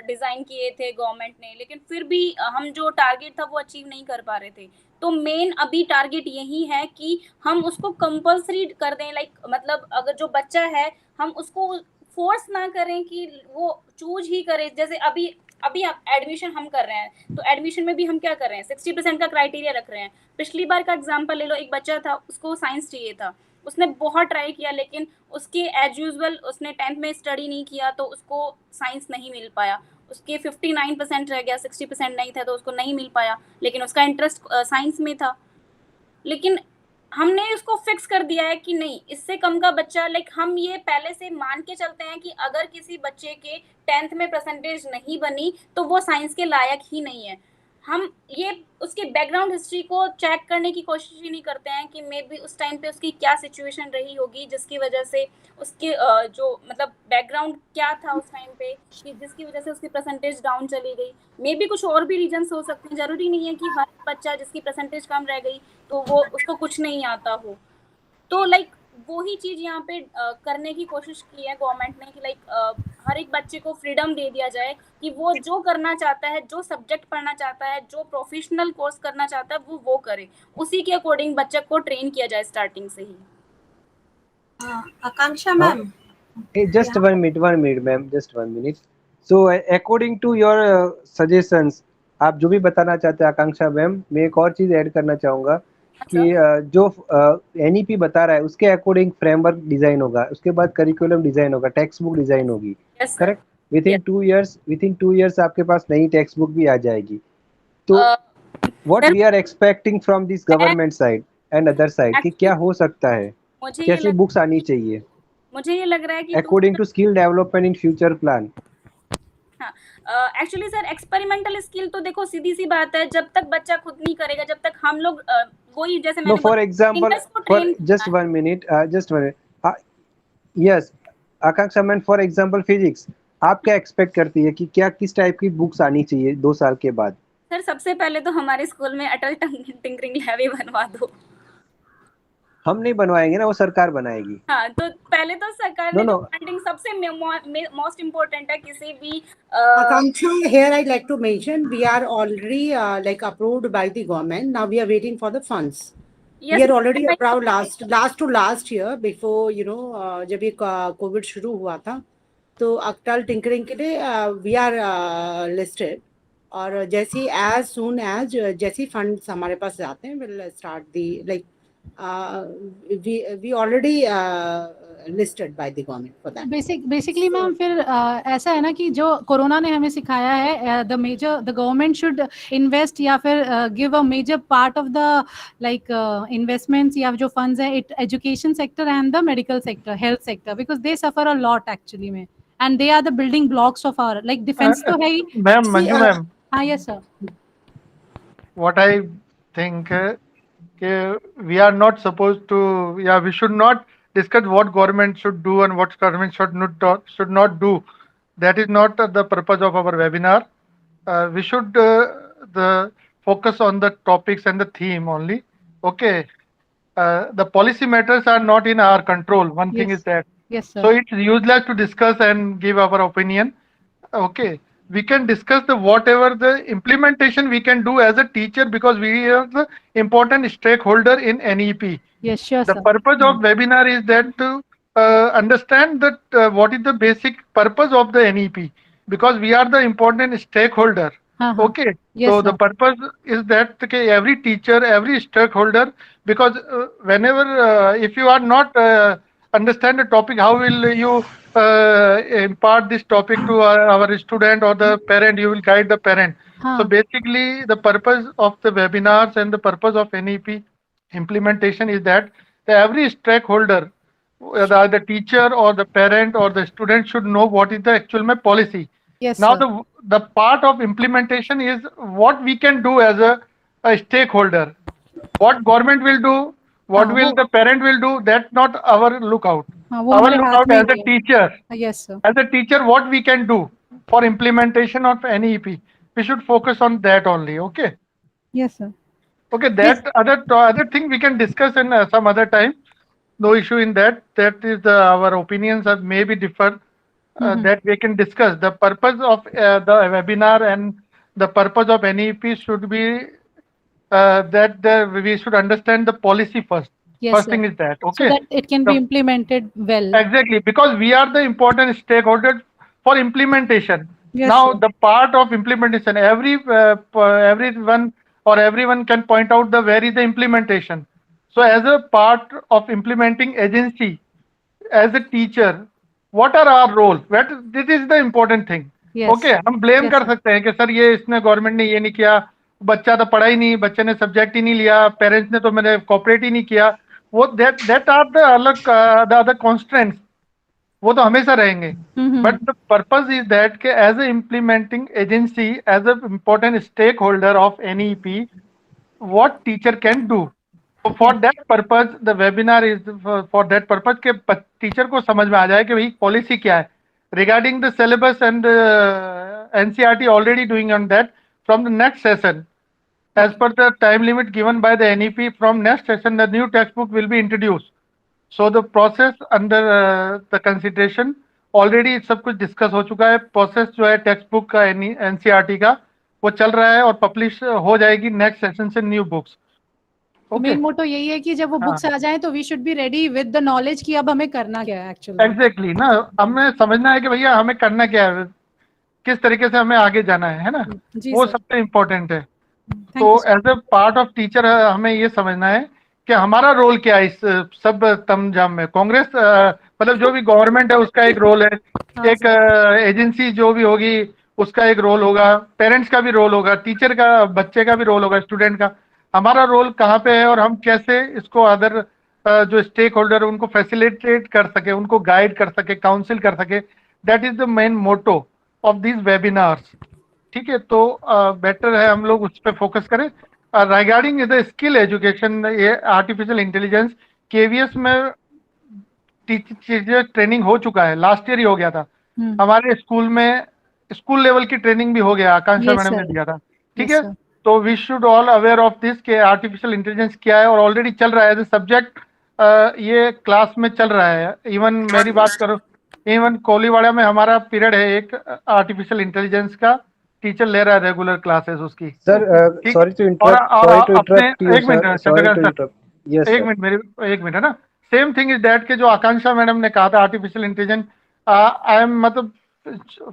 डिजाइन किए थे गवर्नमेंट ने, लेकिन फिर भी हम जो टारगेट था वो अचीव नहीं कर पा रहे थे। तो मेन अभी टारगेट यही है कि हम उसको कंपलसरी कर दें, लाइक मतलब अगर जो बच्चा है हम उसको फोर्स ना करें कि वो चूज ही करे। जैसे अभी एडमिशन हम कर रहे हैं, तो एडमिशन में भी हम क्या कर रहे हैं, 60% का क्राइटेरिया रख रहे हैं। पिछली बार का एग्जांपल ले लो, एक बच्चा था उसको साइंस चाहिए था, उसने बहुत ट्राई किया, लेकिन उसके एज यूजुअल उसने 10th में स्टडी नहीं किया तो उसको साइंस नहीं मिल पाया। उसके 59% रह गया, 60% नहीं था तो उसको नहीं मिल पाया, लेकिन उसका इंटरेस्ट साइंस में था। लेकिन हमने उसको फिक्स कर दिया है कि नहीं, इससे कम का बच्चा, लाइक हम ये पहले से मान के चलते हैं कि अगर किसी बच्चे के 10th में परसेंटेज नहीं बनी तो वो साइंस के लायक ही नहीं है। हम ये उसके बैकग्राउंड हिस्ट्री को चेक करने की कोशिश ही नहीं करते हैं कि मे बी उस टाइम पे उसकी क्या सिचुएशन रही होगी जिसकी वजह से उसके जो मतलब बैकग्राउंड क्या था उस टाइम पे कि जिसकी वजह से उसकी परसेंटेज डाउन चली गई। मे बी कुछ और भी रीजंस हो सकते हैं, जरूरी नहीं है कि हर बच्चा जिसकी परसेंटेज कम रह गई तो वो उसको कुछ नहीं आता हो। तो लाइक वो ही चीज यहाँ पे करने की कोशिश की है गवर्नमेंट ने कि लाइक हर एक बच्चे को फ्रीडम दे दिया जाए कि वो जो करना चाहता है, जो सब्जेक्ट पढ़ना चाहता है, जो प्रोफेशनल कोर्स करना चाहता है वो करे, उसी के अकॉर्डिंग बच्चे को ट्रेन किया जाए स्टार्टिंग से ही। Akanksha ma'am. Just 1 minute ma'am, just 1 minute. So according to your suggestions, आप जो भी बताना चाहते हैं आकांक्षा मैम, मैं एक और चीज ऐड करना चाहूंगा कि जो एनईपी बता रहा है उसके अकॉर्डिंग फ्रेमवर्क डिजाइन होगा, उसके बाद करिकुलम डिजाइन होगा, टेक्स्ट बुक डिजाइन होगी, करेक्ट? विद इन 2 years आपके पास नई टेक्स्ट बुक भी आ जाएगी। तो what we are expecting from this government side and other side कि क्या हो सकता है, कैसी बुक्स आनी चाहिए मुझे ये लग रहा है कि according to skill development in future plan. Actually sir experimental skill तो देखो सीधी सी बात है, जब तक बच्चा खुद नहीं करेगा, जब तक हम लोग वही जैसे मैंने for example just 1 minute, yes Akanksha ma'am, for example physics आप क्या एक्सपेक्ट करती है कि क्या किस टाइप की बुक्स आनी चाहिए 2 साल के बाद? सर सबसे पहले तो हमारे स्कूल में अटल टिंकरिंग लैब ही बनवा दो। हम नहीं बनवाएंगे ना, वो सरकार बनाएगी। हाँ, तो पहले तो सरकार ने फंडिंग सबसे मोस्ट इम्पोर्टेंट है किसी भी Akanksha, here I'd like to mention we are already like approved by the government. Now we are waiting for the funds. Yes, we are already approved last year before जब ये Covid शुरू हुआ था तो अटल tinkering के लिए we are listed, और जैसी as soon as जैसी फंड्स हमारे पास जाते हैं we'll start the like we already listed by the government for that. Basically ma'am फिर ऐसा है ना कि जो कोरोना ने हमें सिखाया है, द गवर्नमेंट शुड इन्वेस्ट या फिर give a major part of the like investments या जो फंड्स है education sector and the medical sector, health sector, because they suffer a lot actually में, and they are the building blocks of our like defence तो है ही। Ma'am, Manju ma'am, हाँ yes sir, what I think we are not supposed to, we should not discuss what government should do and what government should not do. That is not the purpose of our webinar. We should the focus on the topics and the theme only. Okay. The policy matters are not in our control. One thing is that. yes sir, So it's useless to discuss and give our opinion. Okay. We can discuss the whatever the implementation we can do as a teacher, because we are the important stakeholder in NEP. yes sure The sir, purpose of webinar is that to understand that what is the basic purpose of the NEP, because we are the important stakeholder. Okay. Yes, So sir. the purpose is that okay, every teacher, every stakeholder, because whenever if you are not understand the topic, how will you impart this topic to our student or the parent? You will guide the parent. So basically the purpose of the webinars and the purpose of NEP implementation is that every stakeholder, whether the teacher or the parent or the student, should know what is the actual policy. yes Now sir. the part of implementation is what we can do as a stakeholder. What government will do, what will the parent will do, that's not our lookout. वो Our हमारे हाथ lookout में as a ही है। teacher, yes sir, as a teacher, what we can do for implementation of NEP. We should focus on that only. Okay. yes sir, Okay. That other thing we can discuss in some other time. No issue in that. That is our opinions are maybe differ. That we can discuss. The purpose of the webinar and the purpose of NEP should be that we should understand the policy first. yes First sir. thing is that. so Okay. that it can be implemented well. Exactly, because we are the important stakeholder for implementation. Yes, Now sir. the part of implementation, everyone or everyone can point out the where is the implementation. So as a part of implementing agency, as a teacher, what are our role? This is the important thing. Yes. Okay, हम blame Yes, कर sir. सकते हैं कि sir ये इसने government ने ये नहीं किया, बच्चा तो पढ़ा ही नहीं, बच्चे ने सब्जेक्ट ही नहीं लिया, पेरेंट्स ने तो मैंने कॉपरेट ही नहीं किया. वो that are the अलग the other constraints. वो तो हमेशा रहेंगे. But the purpose is that कि as a implementing agency, as a important stakeholder of NEP, what teacher can do. So for that purpose, the webinar is for that purpose कि teacher को समझ में आ जाए कि भाई पॉलिसी क्या है. Regarding the syllabus and NCERT already doing on that. From the next session, as per the time limit given by the NEP, from next session the new textbook will be introduced. So the process under the consideration already सब कुछ discuss हो चुका है. Process जो है textbook का NCERT का वो चल रहा है और publish हो जाएगी next session से new books. मेन मोटो यही है कि जब वो बुक्स आ जाएं तो we should be ready with the knowledge कि अब हमें करना क्या है एक्चुअली. एग्जैक्टली ना, हमें समझना है कि भैया हमें करना क्या है, किस तरीके से हमें आगे जाना है ना, वो सबसे इम्पोर्टेंट है. तो as a part of teacher हमें ये समझना है कि हमारा रोल क्या है इस सब तमझाम में. कांग्रेस मतलब जो भी गवर्नमेंट है उसका एक रोल है, एक एजेंसी जो भी होगी उसका एक रोल होगा, पेरेंट्स का भी रोल होगा, टीचर का, बच्चे का भी रोल होगा, स्टूडेंट का. हमारा रोल कहाँ पे है और हम कैसे इसको अदर जो स्टेक होल्डर उनको फैसिलिटेट कर सके, उनको गाइड कर सके, काउंसिल कर सके. That is the main motto of this webinars. ठीक है, तो बेटर है हम लोग उस पर फोकस करें. रिगार्डिंग द स्किल एजुकेशन, ये आर्टिफिशियल इंटेलिजेंस KVS में टीचर ट्रेनिंग हो चुका है, लास्ट ईयर ही हो गया था. हमारे स्कूल में स्कूल लेवल की ट्रेनिंग भी हो गया, आकांक्षा मैडम ने दिया था. ठीक है, तो we should all aware of this के आर्टिफिशियल इंटेलिजेंस क्या है और ऑलरेडी चल रहा है एज ए सब्जेक्ट. ये क्लास में चल रहा है. इवन मेरी बात करो, इवन कोलीवाड़ा में हमारा पीरियड है एक आर्टिफिशियल इंटेलिजेंस का, टीचर ले रहा है रेगुलर क्लासेस उसकी. Sir sorry to interrupt you. एक मिनट है ना. सेम थिंग इज दैट के जो आकांक्षा मैडम ने कहा था आर्टिफिशियल इंटेलिजेंस, आई एम मतलब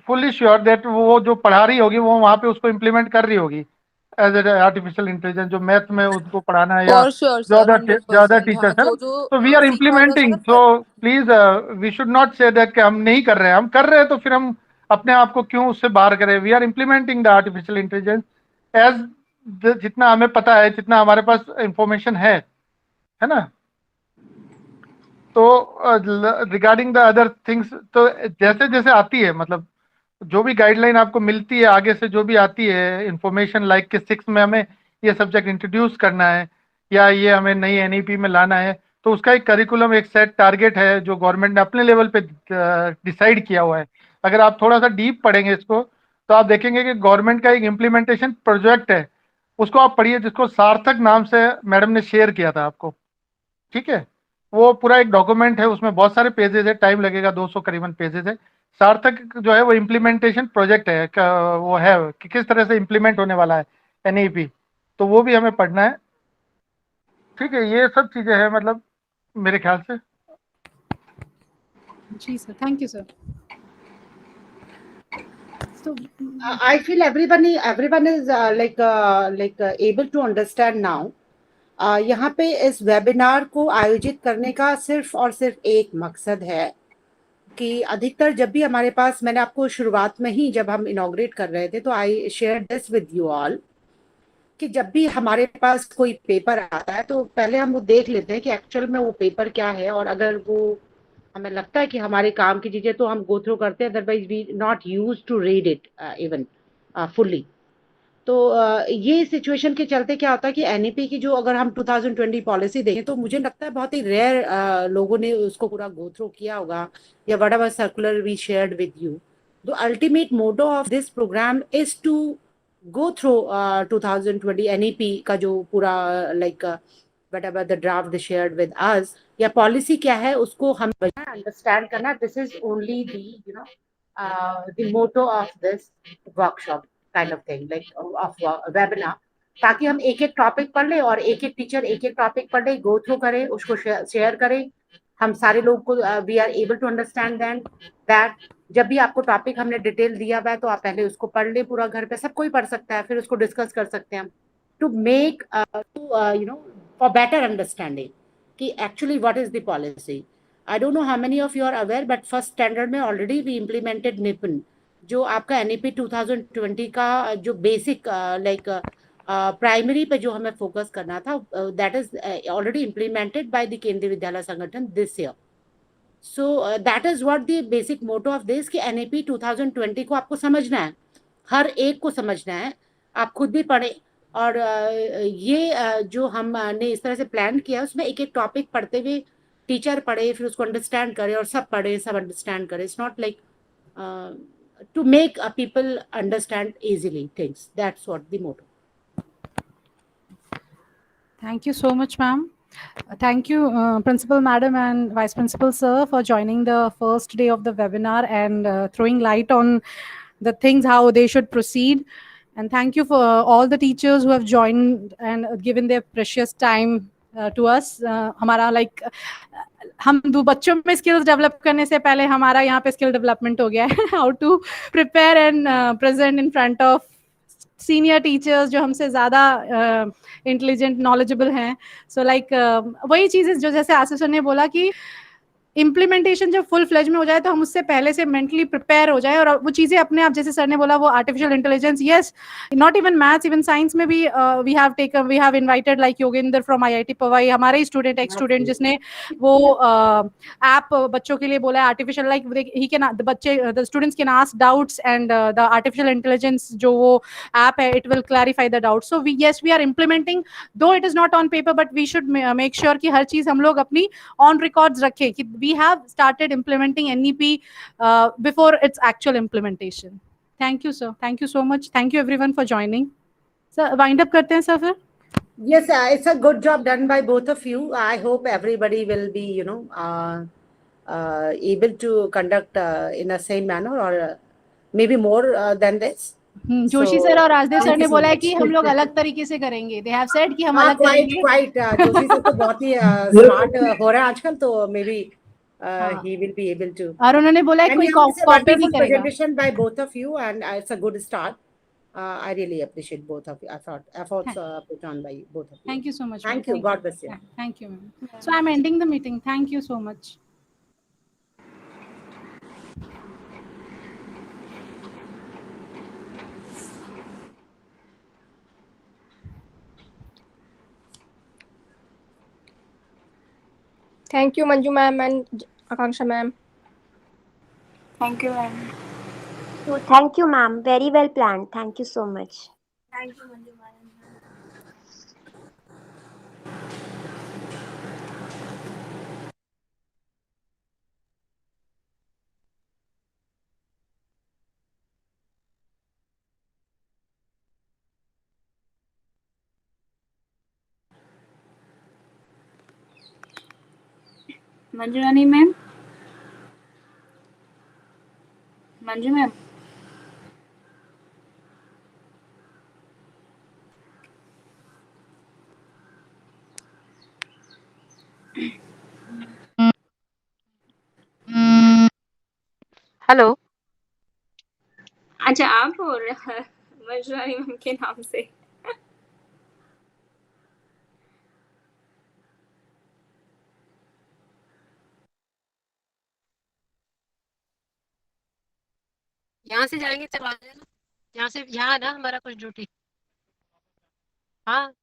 फुल्ली श्योर दैट वो जो पढ़ा रही होगी वो वहाँ पे उसको इम्प्लीमेंट कर रही होगी. एज ए आर्टिफिशियल इंटेलिजेंस, जो मैथ में उसको पढ़ाना है या For sure, जो sir, अदर 100%. हाँ, टीचर्स है ना, जो तो वी आर सीखा होगा implementing. Sir so please we should not say that कि हम नहीं कर रहे हैं. हम कर रहे हैं तो फिर हम अपने आप को क्यों उससे बाहर करें. We are implementing the artificial intelligence as जितना हमें पता है, जितना हमारे पास इंफॉर्मेशन है ना. तो रिगार्डिंग द अदर थिंग्स, तो जैसे जैसे आती है, मतलब जो भी गाइडलाइन आपको मिलती है आगे से, जो भी आती है इंफॉर्मेशन, लाइक कि 6 में हमें ये सब्जेक्ट इंट्रोड्यूस करना है या ये हमें नई एनईपी में लाना है, तो उसका एक करिकुलम, एक सेट टारगेट है जो गवर्नमेंट ने अपने लेवल पे डिसाइड किया हुआ है. अगर आप थोड़ा सा डीप पढ़ेंगे इसको, तो आप देखेंगे कि गवर्नमेंट का एक इम्प्लीमेंटेशन प्रोजेक्ट है, उसको आप पढ़िए, जिसको सार्थक नाम से मैडम ने शेयर किया था आपको. ठीक है, वो पूरा एक डॉक्यूमेंट है, उसमें बहुत सारे पेजेस है, टाइम लगेगा, 200 करीबन पेजेस है. सार्थक जो है वो इम्प्लीमेंटेशन प्रोजेक्ट है, वो है कि किस तरह से इम्प्लीमेंट होने वाला है एनईपी, तो वो भी हमें पढ़ना है. ठीक है, ये सब चीजें हैं मतलब मेरे ख्याल से. जी sir, thank you sir. So I feel everyone is able to understand now. यहाँ पे इस वेबिनार को आयोजित करने का सिर्फ और सिर्फ एक मकसद है कि अधिकतर जब भी हमारे पास, मैंने आपको शुरुआत में ही जब हम इनॉग्रेट कर रहे थे तो I share this with you all, कि जब भी हमारे पास कोई पेपर आता है तो पहले हम वो देख लेते हैं कि एक्चुअल में वो पेपर क्या है, और अगर वो हमें लगता है कि हमारे काम की चीजें तो हम गो थ्रू करते हैं, otherwise we not use to read it even fully. तो ये सिचुएशन के चलते क्या होता है कि एनईपी की जो अगर हम 2020 पॉलिसी देखें तो मुझे लगता है बहुत ही रेयर लोगों ने उसको पूरा गो थ्रू किया होगा, या whatever circular we shared with you. The ultimate motto of this program is to go through 2020 NEP का जो पूरा like whatever the draft they shared with us, या पॉलिसी क्या है उसको हम अंडरस्टैंड करना. This is only the motto of this workshop kind of thing, like of webinar, ताकि हम एक एक टॉपिक पढ़ ले और एक एक टीचर एक एक टॉपिक पढ़ ले, गो थ्रू करे, उसको शेयर करें, हम सारे लोग को we are able to understand that जब भी आपको टॉपिक हमने डिटेल दिया हुआ है तो आप पहले उसको पढ़ ले पूरा, घर पे सब कोई पढ़ सकता है, फिर उसको डिस्कस कर सकते हैं to make for better understanding कि actually what is the policy. I don't know how many of you are aware, but first standard में already we implemented NIPN, जो आपका NEP 2020 का जो basic like प्राइमरी पे जो हमें फोकस करना था, that is already implemented by the केंद्रीय विद्यालय संगठन this year. So that is what the basic motto of this, कि NEP 2020 को आपको समझना है, हर एक को समझना है, आप खुद भी पढ़े. और ये जो हमने इस तरह से प्लान किया उसमें एक एक टॉपिक पढ़ते हुए टीचर पढ़े, फिर उसको अंडरस्टैंड करे, और सब पढ़े, सब अंडरस्टैंड करे. It's not like to make people understand easily things. That's what the motto. Thank you so much, ma'am. Thank you, Principal Madam and Vice Principal Sir, for joining the first day of the webinar and throwing light on the things, how they should proceed. And thank you for all the teachers who have joined and given their precious time to us. हमारा like हम दो बच्चों में skills develop करने से पहले हमारा यहाँ पे skill development हो गया है, how to prepare and present in front of senior teachers जो हमसे ज़्यादा इंटेलिजेंट नॉलेजेबल हैं. सो लाइक वही चीज़ें जो जैसे आशीष सर ने बोला कि इम्प्लीमेंटेशन जब फुल फ्लेज में हो जाए तो हम उससे पहले से मेंटली प्रिपेयर हो जाए, और वो चीज़ें अपने आप, जैसे सर ने बोला, वो artificial intelligence, yes, not even maths, even science में भी we have invited like Yogendra from IIT Powai, हमारे ही स्टूडेंट, एक स्टूडेंट जिसने वो ऐप बच्चों के लिए बोला है, artificial like he can the students can ask doubts and the artificial intelligence जो वो ऐप है, it will clarify the doubt. So we are implementing, though it is not on paper, but we should make sure कि हर चीज़ हम लोग अपनी on records रखें कि we have started implementing NEP before its actual implementation. Thank you, sir. Thank you so much. Thank you everyone for joining. Sir, wind up करते हैं sir फिर? Yes, it's a good job done by both of you. I hope everybody will be, able to conduct in a same manner, or maybe more than this. Joshi sir और Rajdev sir ने बोला है कि हम लोग अलग तरीके से करेंगे. They have said कि हम अलग करेंगे. Quite. जोशी सर तो बहुत ही स्मार्ट हो रहा है आजकल, तो maybe he will be able to. और उन्होंने बोला है कोई कॉपी नहीं करेगा. Presentation by both of you, and it's a good start. I really appreciate both of you. Efforts put on by both of you. Thank you so much. Thank ma'am. you. God bless you. Thank you, ma'am. So I'm ending the meeting. Thank you so much. Thank you, Manju ma'am and Akanksha ma'am. Thank you, ma'am. So thank you, ma'am. Very well planned. Thank you so much. Thank you, Manju ma'am. Manju Rani ma'am. Manju ma'am. Hello. अच्छा, आप बोल रहे हैं Manju Rani ma'am के नाम से। यहाँ से जाएंगे चला जाना, यहाँ से यहाँ ना हमारा कुछ ड्यूटी। हाँ